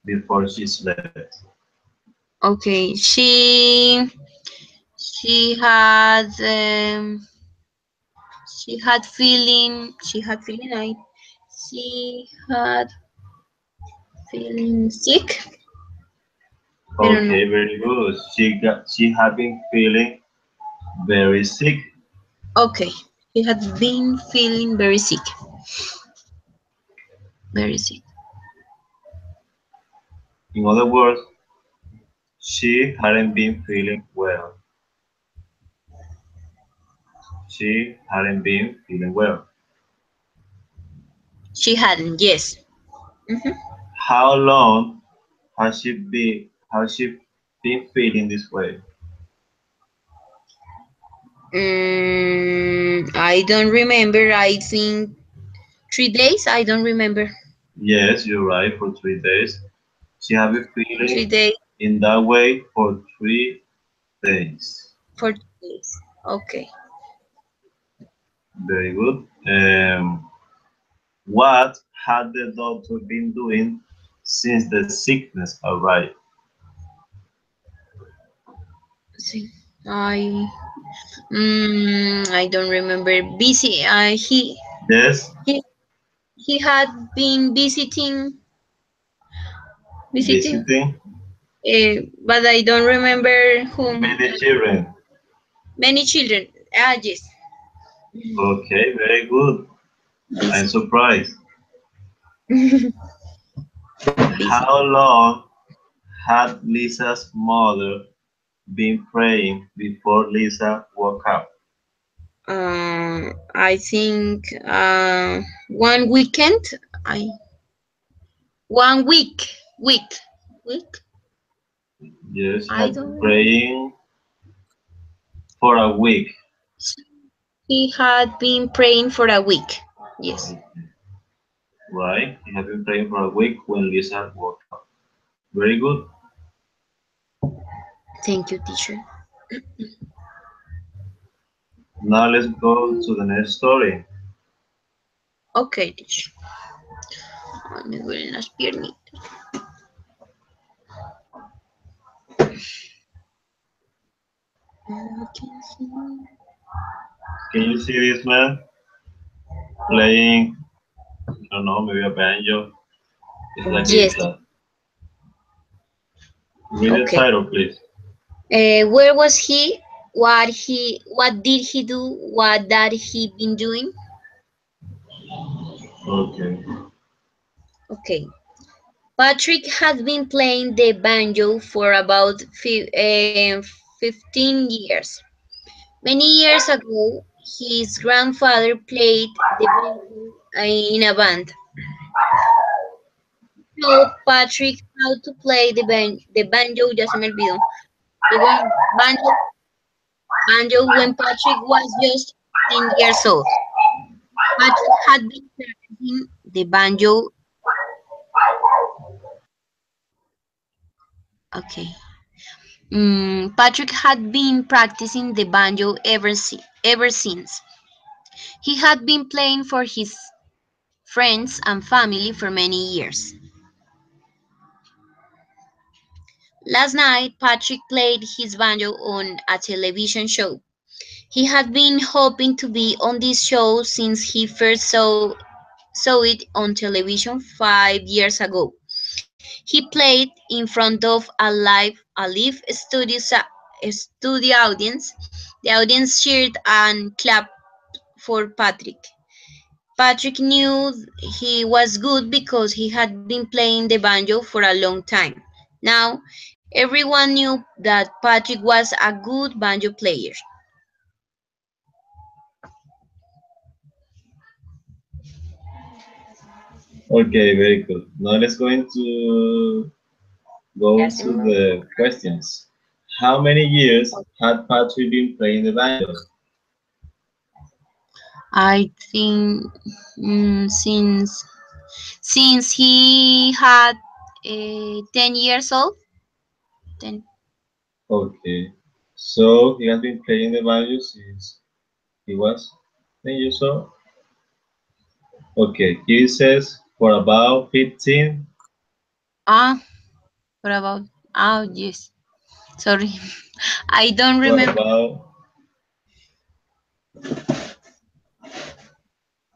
before she slept? Okay, she she had feeling she had feeling sick. I don't know. Okay, very good. She had been feeling very sick. Okay, she had been feeling very sick. Very sick. In other words, she hadn't been feeling well. She hadn't been feeling well. She hadn't. Yes. Hmm. How long has she been feeling this way? I don't remember. I think 3 days. I don't remember. Yes, you're right, for 3 days. She had been 3 feeling days. in that way for 3 days. For 3 days. Okay. Very good. What had the doctor been doing since the sickness arrived? See, I don't remember. Busy. Yes, He he had been visiting, visiting but I don't remember whom. many children. Many children. Ah, yes. Okay, very good. I'm Visiting. surprised. How Visiting. long had Lisa's mother been praying before Lisa woke up? I think one weekend. I 1 week. Week. Yes, she I had don't been remember. praying for a week. He had been praying for a week. Yes. Right? She had been praying for a week when Lisa woke up. Very good. Thank you, teacher. Now let's go to the next story. Okay, teacher. Ay, me duelen las piernitas. I can see. Can you see this man playing, I don't know, maybe a banjo? It's like a Yes. guitar. Read the Okay. title, please. Where was he? What did he do? What had he been doing? Okay. Okay. Patrick had been playing the banjo for about 15 years. Many years ago, his grandfather played the banjo in a band. So Patrick how to play the banjo, ya se me olvidó. The banjo when Patrick was just 10 years old. Patrick had been practicing the banjo. Okay. Patrick had been practicing the banjo ever since. He had been playing for his friends and family for many years. Last night, Patrick played his banjo on a television show. He had been hoping to be on this show since he first saw it on television 5 years ago. He played in front of a live studio audience. The audience cheered and clapped for Patrick. Patrick knew he was good because he had been playing the banjo for a long time. Now, everyone knew that Patrick was a good banjo player. Okay, very good. Now let's go into go to the questions. How many years had Patrick been playing the banjo? I think since he had 10 years old. 10. Okay, so he has been playing the banjo since he was 10 years old. Okay, he says for about 15, Ah, what about? Oh, yes. Sorry. I don't for remember. about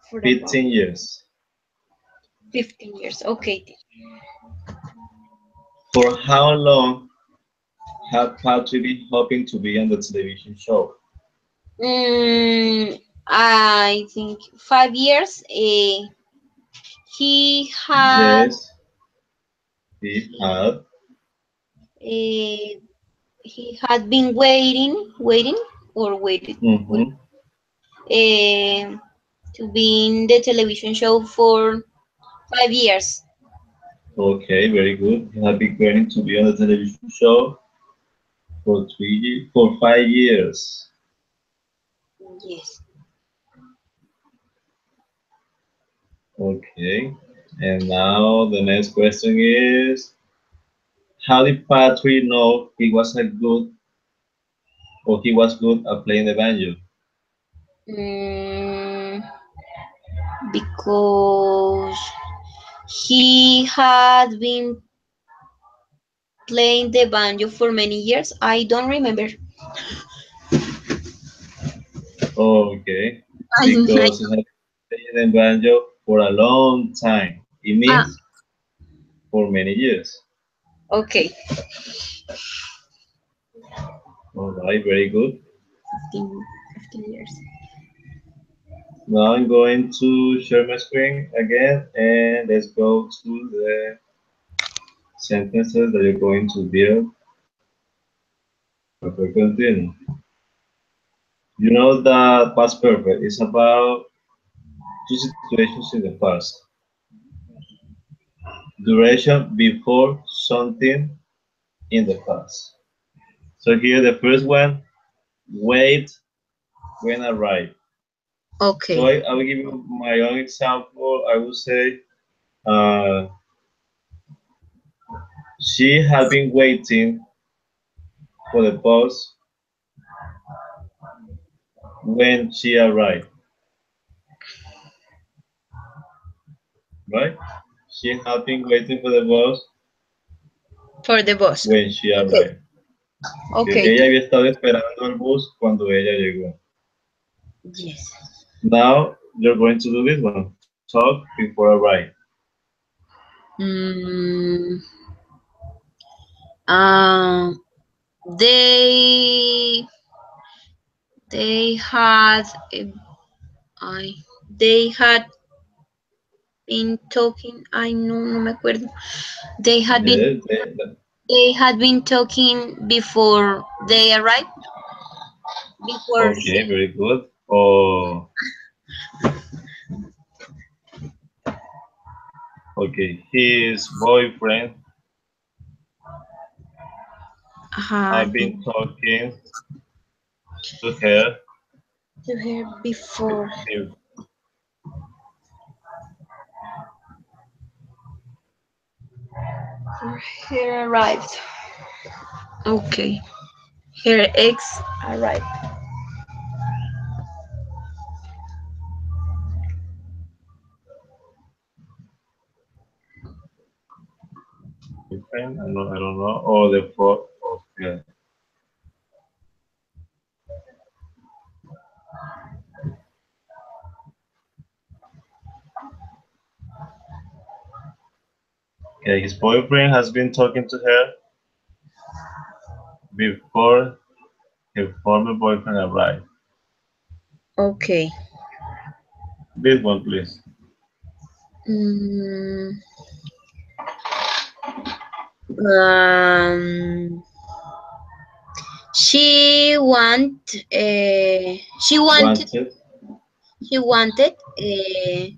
For about 15 years. 15 years. Okay. For how long had Patrick been hoping to be on the television show? I think 5 years. He had Yes, he had. uh, he had been waiting Mm-hmm. uh, to be in the television show for 5 years. Okay, very good. He had been waiting to be on the television show for 5 years. Yes. Okay. And now the next question is, how did Patrick know he was good at playing the banjo? Mm, because he had been playing the banjo for many years. I don't remember. Okay. I, Because he had been playing the banjo for a long time. It ah, means for many years. okay. All right, very good. 15 years. Now I'm going to share my screen again and let's go to the sentences that you're going to build. Perfect continue. You know that past perfect is about two situations in the past. Duration before something in the past. So here the first one, wait when arrive. So Okay. I will give you my own example. I will say uh, she had been waiting for the bus when she arrived, right? She had been waiting for the bus For the boss. when she Okay. arrived. Que Okay. ella había estado esperando el bus cuando ella llegó. Yes. Now you're going to do this one. Talk before arrive. Mm, um, they they had I they had been talking. I no me acuerdo. They had been Yes, they had been talking before they arrived. Before okay, very good. Oh, okay. His boyfriend had had been been talking to her to her before be- her arrived. Okay. Her ex arrived. boyfriend? I don't know. Or the for okay. Okay, his boyfriend has been talking to her before her former boyfriend arrived. Okay. This one, please. Mm, um, she want. She wanted. Wanted. She wanted. Mhm.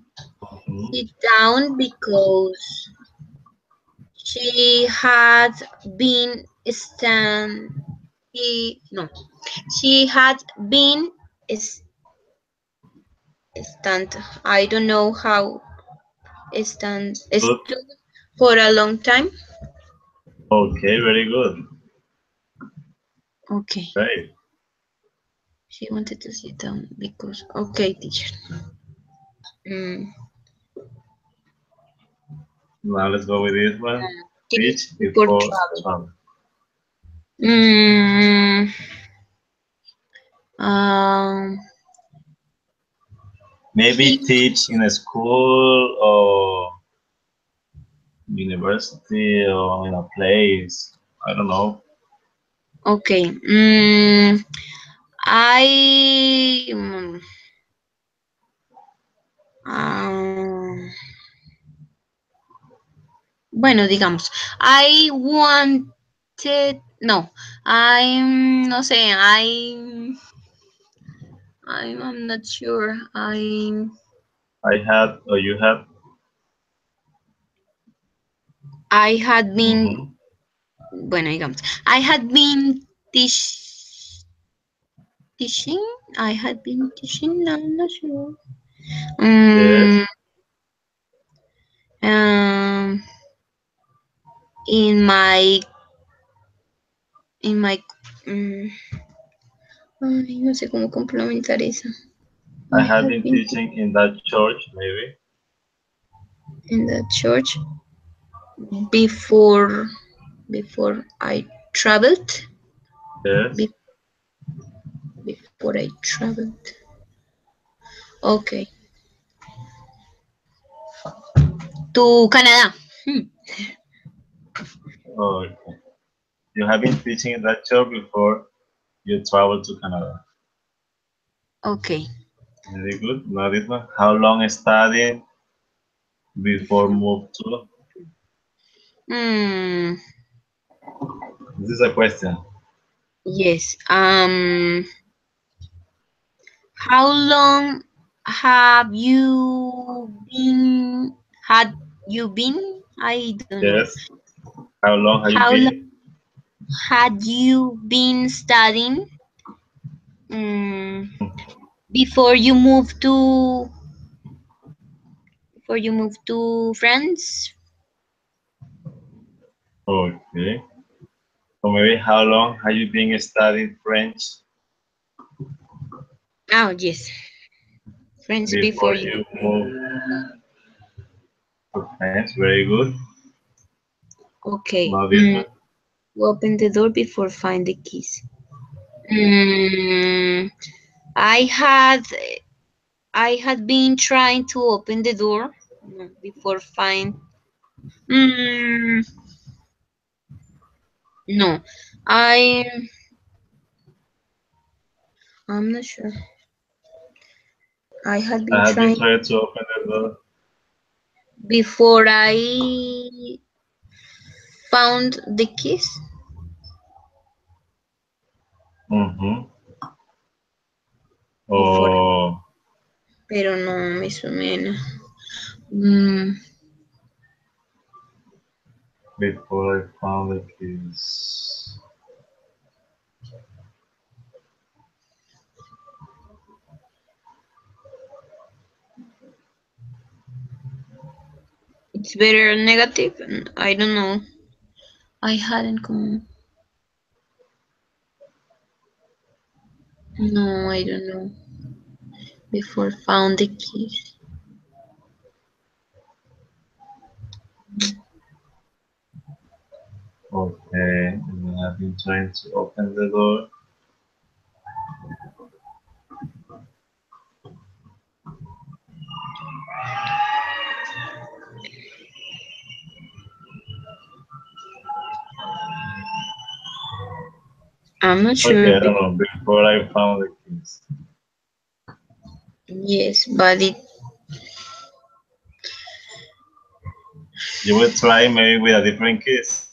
Sit down because she had been stand. No. She had been stand. I don't know how Good. stood for a long time. Okay, very good. Okay. Great. She wanted to sit down because. Okay, teacher. Mm. Now let's go with this one. Teach Teach before before travel. travel. Mm. Um. Maybe He. teach in a school or university or in a place. I don't know. Okay. I. Um, bueno, digamos, I wanted, no, no sé, I'm not sure. I had or you had. I had been, Hmm. bueno, digamos, I had been teaching, I had been teaching, I'm not sure. Yes. Um, um, in my, in my, um, ay, no sé cómo complementar eso. I I had had been been teaching in that church, maybe. in the church before I traveled. Yes. Be- Before I traveled. Okay. To Canada. Okay. You have been teaching in that church before you traveled to Canada. Okay. Very good. Now this one. How long studying before Before. move to? Hmm. This is a question. Yes. How long have you been? Had you been? I don't know. Yes. How long have you How long been? had you been studying? Mm, before you moved to France? Okay. So maybe how long have you been studying French Oh yes, France before before you. you move to France? Very good. Okay. Now this one. Open the door before find the keys. Mm, I had I had been trying to open the door before find. Mm, no, I I'm not sure. I had been I have been trying trying to open the door. before I found the keys. Mm-hmm. Before, Oh, pero no me suena. Mm, before I found the keys. it's better negative. I don't know. I hadn't come. No, I don't know. Before found the keys. Okay, and I have been trying to open the door. I'm not sure. Okay, I don't know. Before I found the keys. Yes, but it. You will try maybe with a different keys.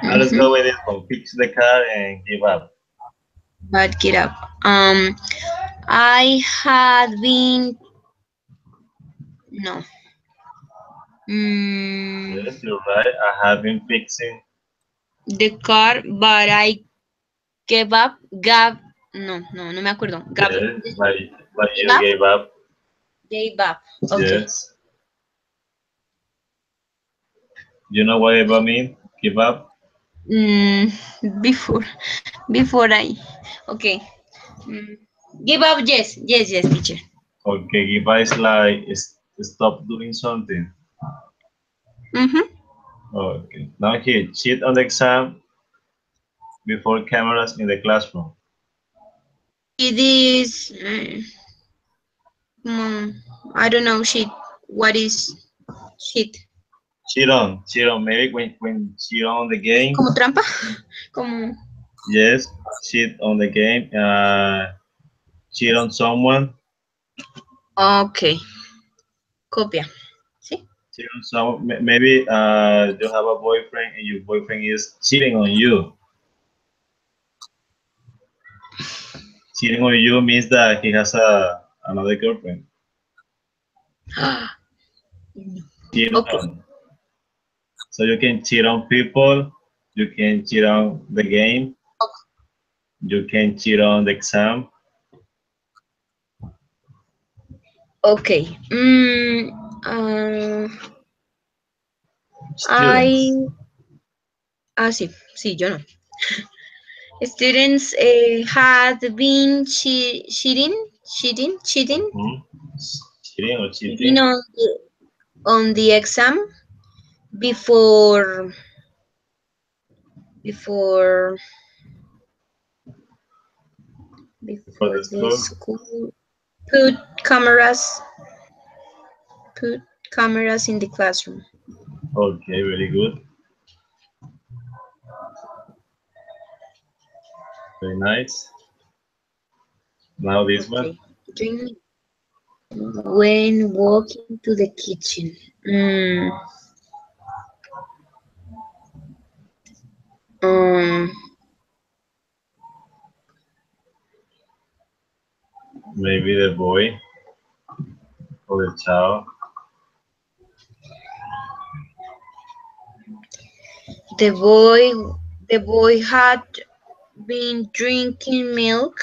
Let's go with Mhm. this one. Fix the car and give up. But get up. I had been no. Mm, Yes, you're right. I have been fixing. the car, but I gave up. Gave no, no, no me acuerdo. Yes, but Gave you up. gave up. Gave up. Okay. Yes. You know what it mean? Give up. Mm, before, before I. Okay. Mm, give up. Yes, yes, yes, teacher. Okay, give up is like stop doing something. Mm-hmm. Okay. Now here, cheat on the exam before cameras in the classroom. It is. I don't know. Shit. What is shit? Cheat on. Maybe when cheat on the game. Como trampa. Como. Yes, cheat on the game. Cheat on someone. Okay. Copia. ¿Sí? Cheat on someone. Maybe you have a boyfriend and your boyfriend is cheating on you. Cheating on you means that he has another girlfriend. Cheat Okay. on. So you can cheat on people. You can cheat on the game. You can cheat on the exam. Okay. Students. I. Ah, sí. Sí, yo no. Students had been Mhm. Cheating or cheating cheating on the exam before before for before the the school. school put cameras put cameras in the classroom. Okay, very good. Very nice. Now this one. Okay. Drink when walking to the kitchen. Um, Maybe the boy or the child. the boy the boy had been drinking milk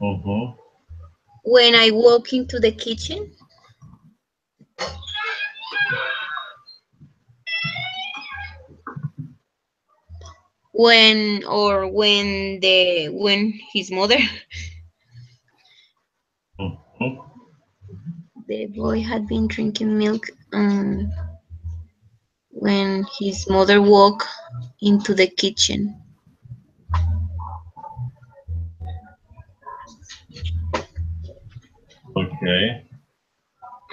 Mm-hmm. when I walk into the kitchen. When his mother Mm-hmm. the boy had been drinking milk when his mother walked into the kitchen. Okay.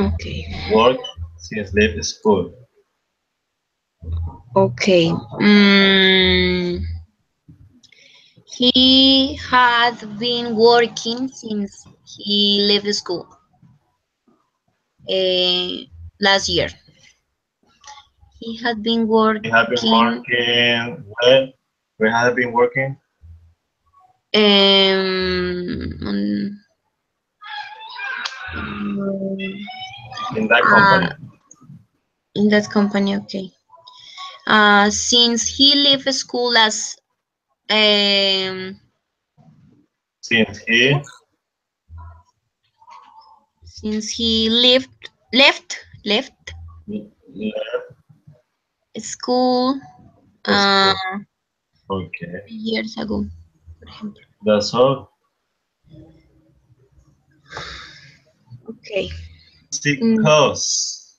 Okay. Work since left school. Okay. He has been working since he left school last year. He had been We have been working working. We have been working on, in that uh, company. in that company. Okay. Since he left school as um, Since he since he left left school the uh, school. Okay. years ago, por ejemplo. That's all. Okay. Sick Mm, cause.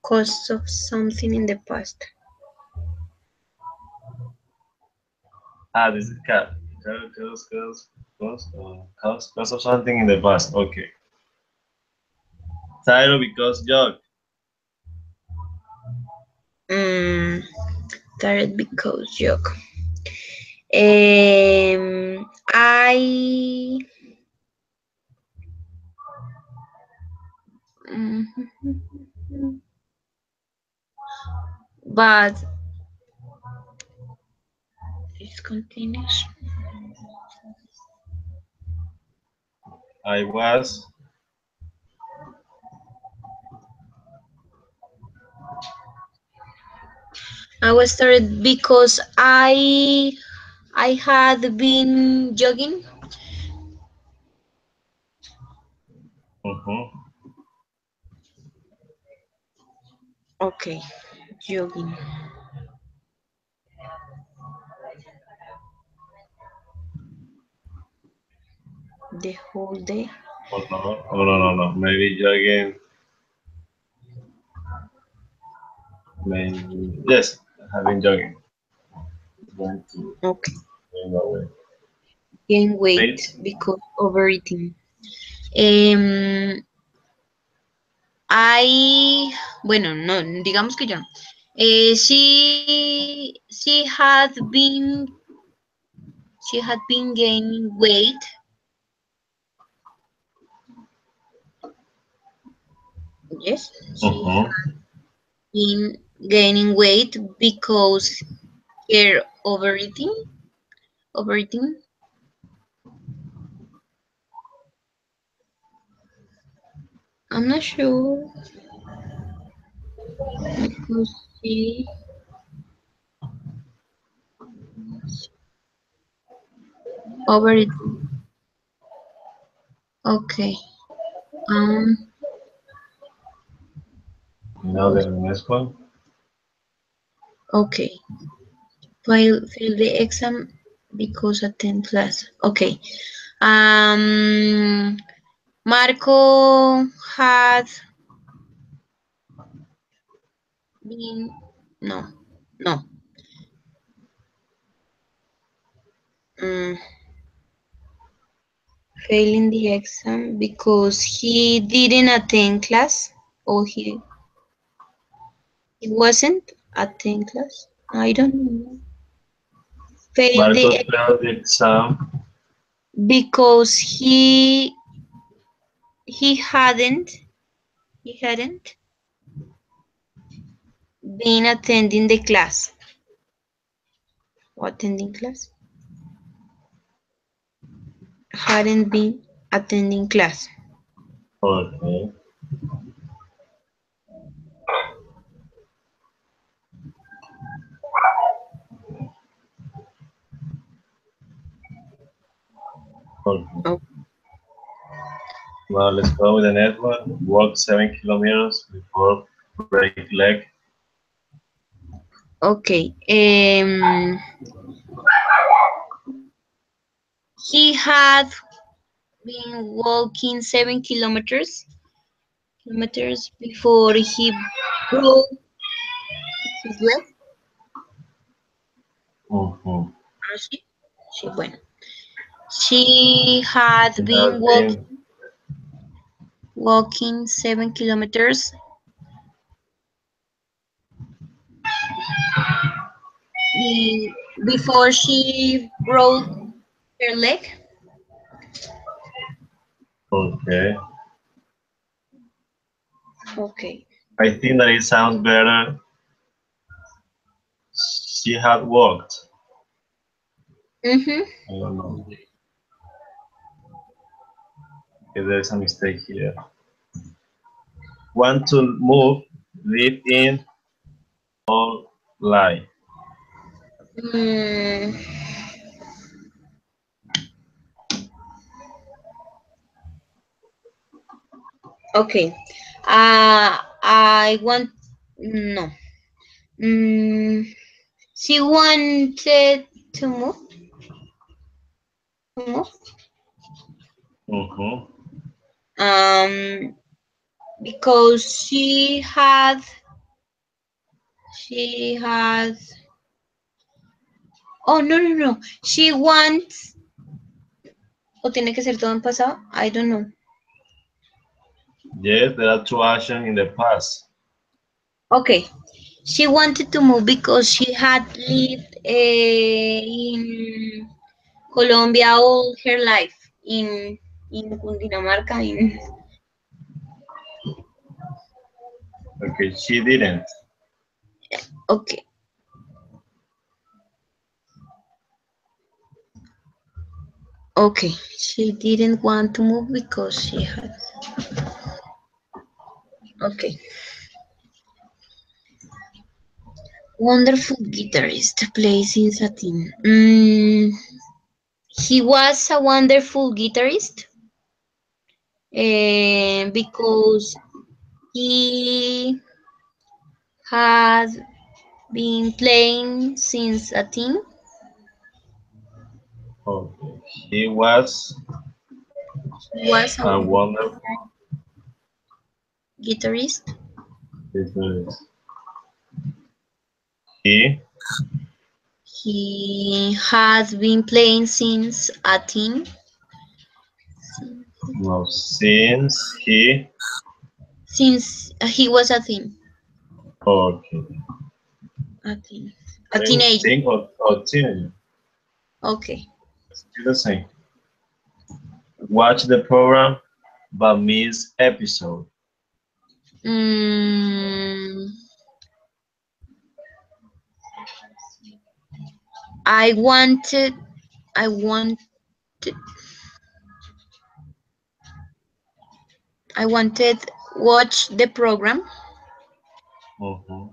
Cost of something in the past. Ah, this is cat. Cause of something in the past. Okay. Title because joke. Mm, tired because joke. I but it continues. I was I was tired because I had been jogging. mhm, Okay, jogging the whole day. oh no, oh no, no, no. Maybe jogging. Maybe yes. I've been jogging. Going to Okay, going away. gain weight Wait. because overeating. Um, I, bueno, no, digamos que yo no. She had been gaining weight. Yes, she Mhm. had been gaining weight because her overeating. I'm not sure because she overeating. Okay. Um. Now the next one. Okay. Fail the exam because attend class. Okay. Um. Marco had been no no. Mm, failing the exam because he didn't attend class or he wasn't attend class. I don't know. Failed the Marcos failed the exam. because he hadn't been attending the class or attending class hadn't been attending class. Okay. Okay. Oh, Now let's go with the next one. Walk 7 kilometers before break leg. okay. He had been walking 7 kilometers before he broke his leg. Mhm. Ah, bueno. She had It been has been walking 7 kilometers before she broke her leg. okay. Okay. I think that it sounds better. She had walked. Mm-hmm. I don't know if there's a mistake here. Want to move, live in, or lie. Mm, okay. I want no. Mm, she wanted to move. Mm-hmm. Um, because she had She has. Oh, no, no, no. She wants. O tiene que ser todo en pasado. I don't know. Yes, there are two actions in the past. Okay. She wanted to move because she had lived in Colombia all her life. In Cundinamarca. Okay, she didn't. Okay. Okay. She didn't want to move because she had. Okay. Wonderful guitarist plays in satin. He was a wonderful guitarist because he has been playing since a teen. Okay, he was He was a a wonderful wonderful guitarist. guitarist. He, He has been playing since a teen. no, since he, Since he was a teen. okay, A teen. A teenager. think or teenager, Okay. still the same. Watch the program but miss episode. Mm, I wanted. I wanted. I wanted watch the program. Mhm.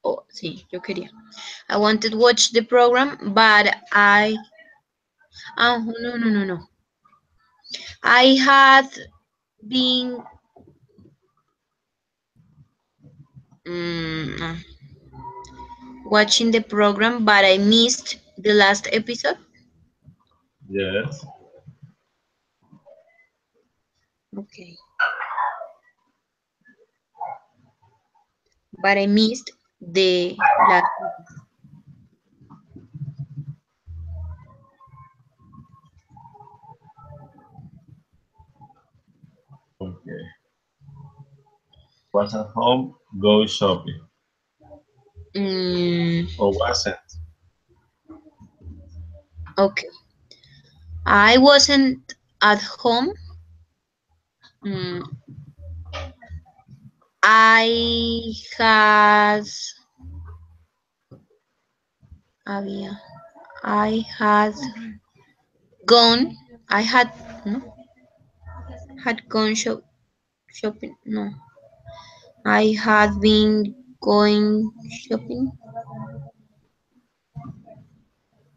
Oh, sí, yo quería. I wanted watch the program, but oh, no, no, no, no. I had been mm, watching the program, but I missed the last episode. Yes. Okay, but I missed the last. Okay. Was at home, go shopping. Mm, Or wasn't? okay, I wasn't at home. Mm, I has había. I had gone. I had no, had gone shopping. No, I had been going shopping.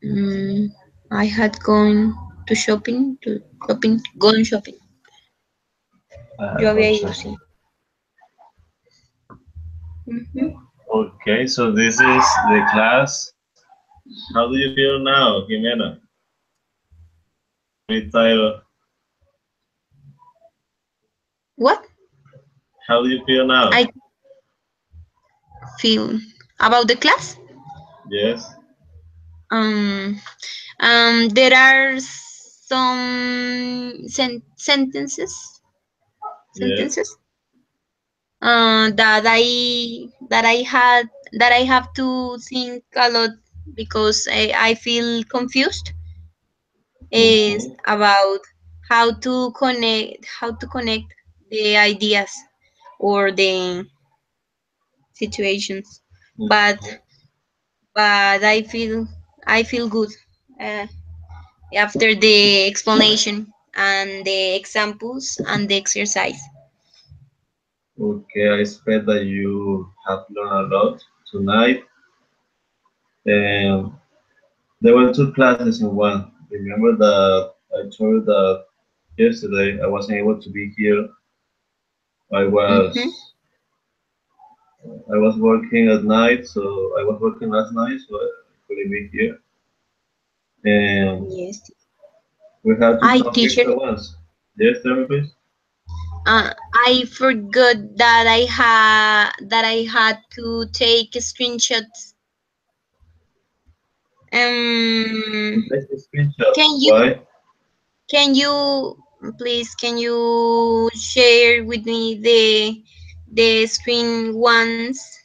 Mm, I had gone to shopping, gone shopping. I Yo had había gone ido, shopping. sí. Ujú. Okay, so this is the class. How do you feel now, Jimena? Very tired. What How do you feel now? I feel about the class? Yes, Um, there are some yes. sentences that I have to think a lot because I feel confused is Mm-hmm. about how to connect the ideas or the situations, but Mm-hmm. I feel good uh, after the explanation and the examples and the exercise. Okay, I expect that you have learned a lot tonight. And there were two classes in one. Remember that I told you that yesterday I wasn't able to be here. I Mm-hmm. was I was working at night, so I was working last night, so I couldn't be here. And Yes. we had two I topics teacher. at once. Yes, tell me please. I forgot that I had to take screenshots. Um, Take a screenshot. can you Why? can you please can you share with me the screen once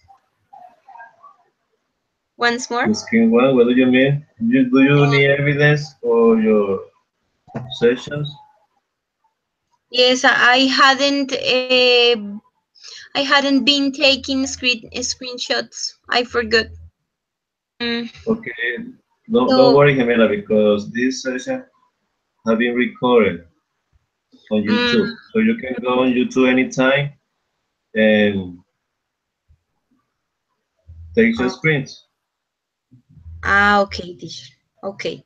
more? The screen one. What do you mean? Do you need evidence for your sessions? Yes, I hadn't been taking screenshots. I forgot. Okay. Don't So worry, Gemela, because this session have been recorded on um, YouTube. So you can go on YouTube anytime and take your oh, screens. okay, teacher. Okay,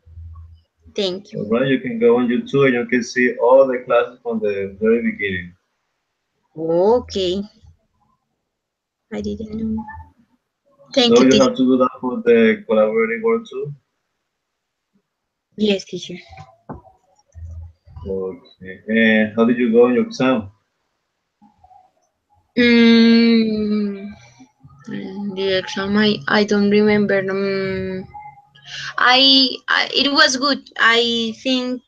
thank you. All right, you can go on YouTube and you can see all the classes from the very beginning. Okay, I didn't know. Thank So you, you teacher. have to do that for the collaborating work too. Yes, teacher. Okay. And how did you go on your exam? Mm, the exam, I don't remember. It was good. I think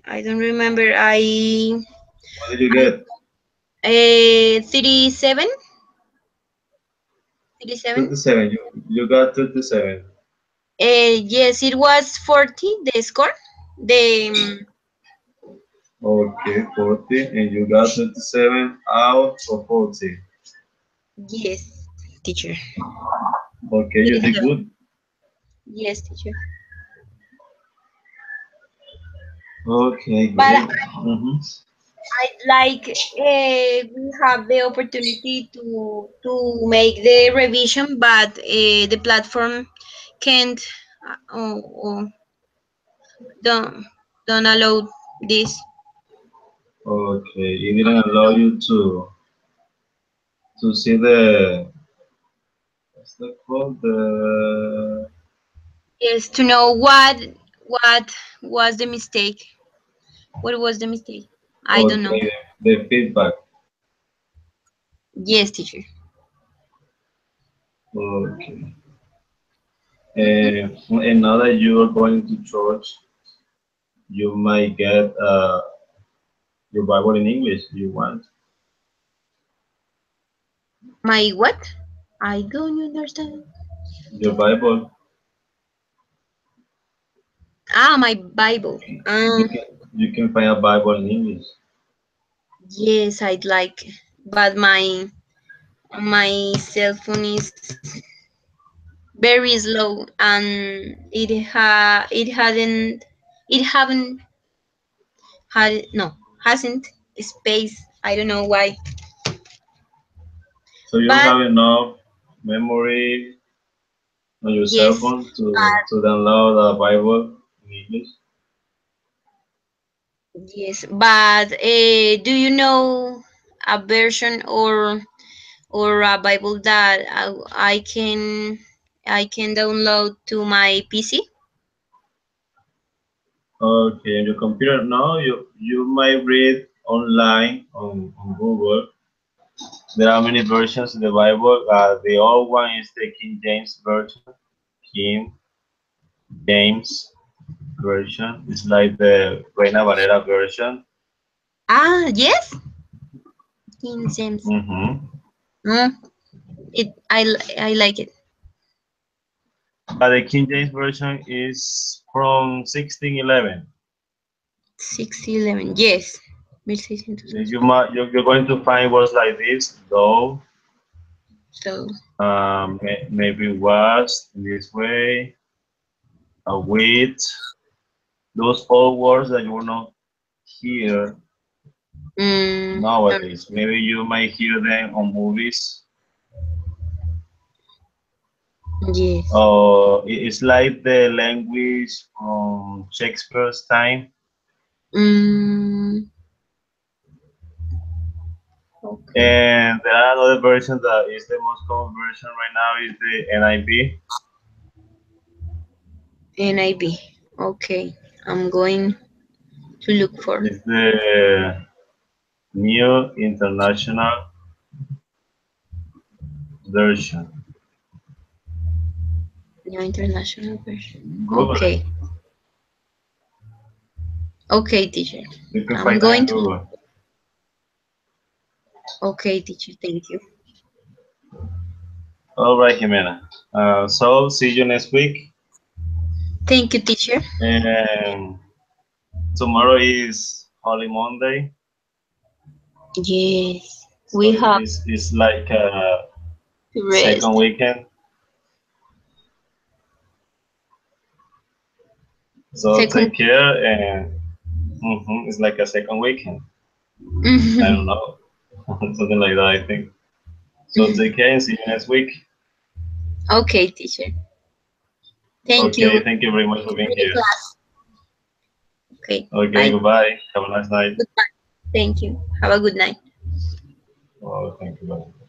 I don't remember. What did you I get? 37, 37. 37. You got 37. Yes, it was 40 the score. The Okay, 40. And you got 37 out of 40. yes, teacher. Okay, you did 37. good. Yes, teacher. Okay, But great. Mm-hmm. I'd like we have the opportunity to make the revision, but the platform can't or don't don't allow this. Okay, it didn't allow you to see the what's that called? The Yes, to know what was the mistake. What was the mistake? I don't know. okay, the feedback. Yes, teacher. Okay. Mhm. And now that you are going to church, you might get your Bible in English. You want My what? I don't understand. your Bible? My Bible. You can you can find a Bible in English. Yes, I'd like, but my cell phone is very slow, and it haven't had no hasn't space. I don't know why, So you don't but have enough memory on your cell yes, phone to download a Bible in English. yes. But do you know a version or a Bible that I can download to my PC? Okay, on your computer now you might read online on Google. There are many versions in the Bible. The old one is the King James version. King James version. It's like the Reina Valera version. Yes, King James. Mm-hmm. Mm, I like it. But the King James version is from 1611. 611. Yes. 1600. You're going to find words like this, though, So, maybe was in this way, a with, those old words that you will not hear no, nowadays. Maybe you might hear them on movies. yes. It's like the language from Shakespeare's time. Mm, okay. And there are another version that is the most common version right now is the NIV. NIB. Okay. I'm going to look for. It's the New international version. New international version. Google it. Okay. Okay, teacher. You can I'm find that going in to. Google. Okay, teacher. Thank you. All right, Jimena. So see you next week. Thank you, teacher. And tomorrow is Holy Monday, Yes, so we have it's like a to second rest. weekend. So Second. take care, and it's like a second weekend. I don't know, something like that. I think. So take care and see you next week. Okay, teacher. Thank you. Okay, thank you very much for being Great here. class. Okay. Okay, Bye. goodbye. Have a nice night. Goodbye. Thank you. Have a good night. Oh, thank you. Bye.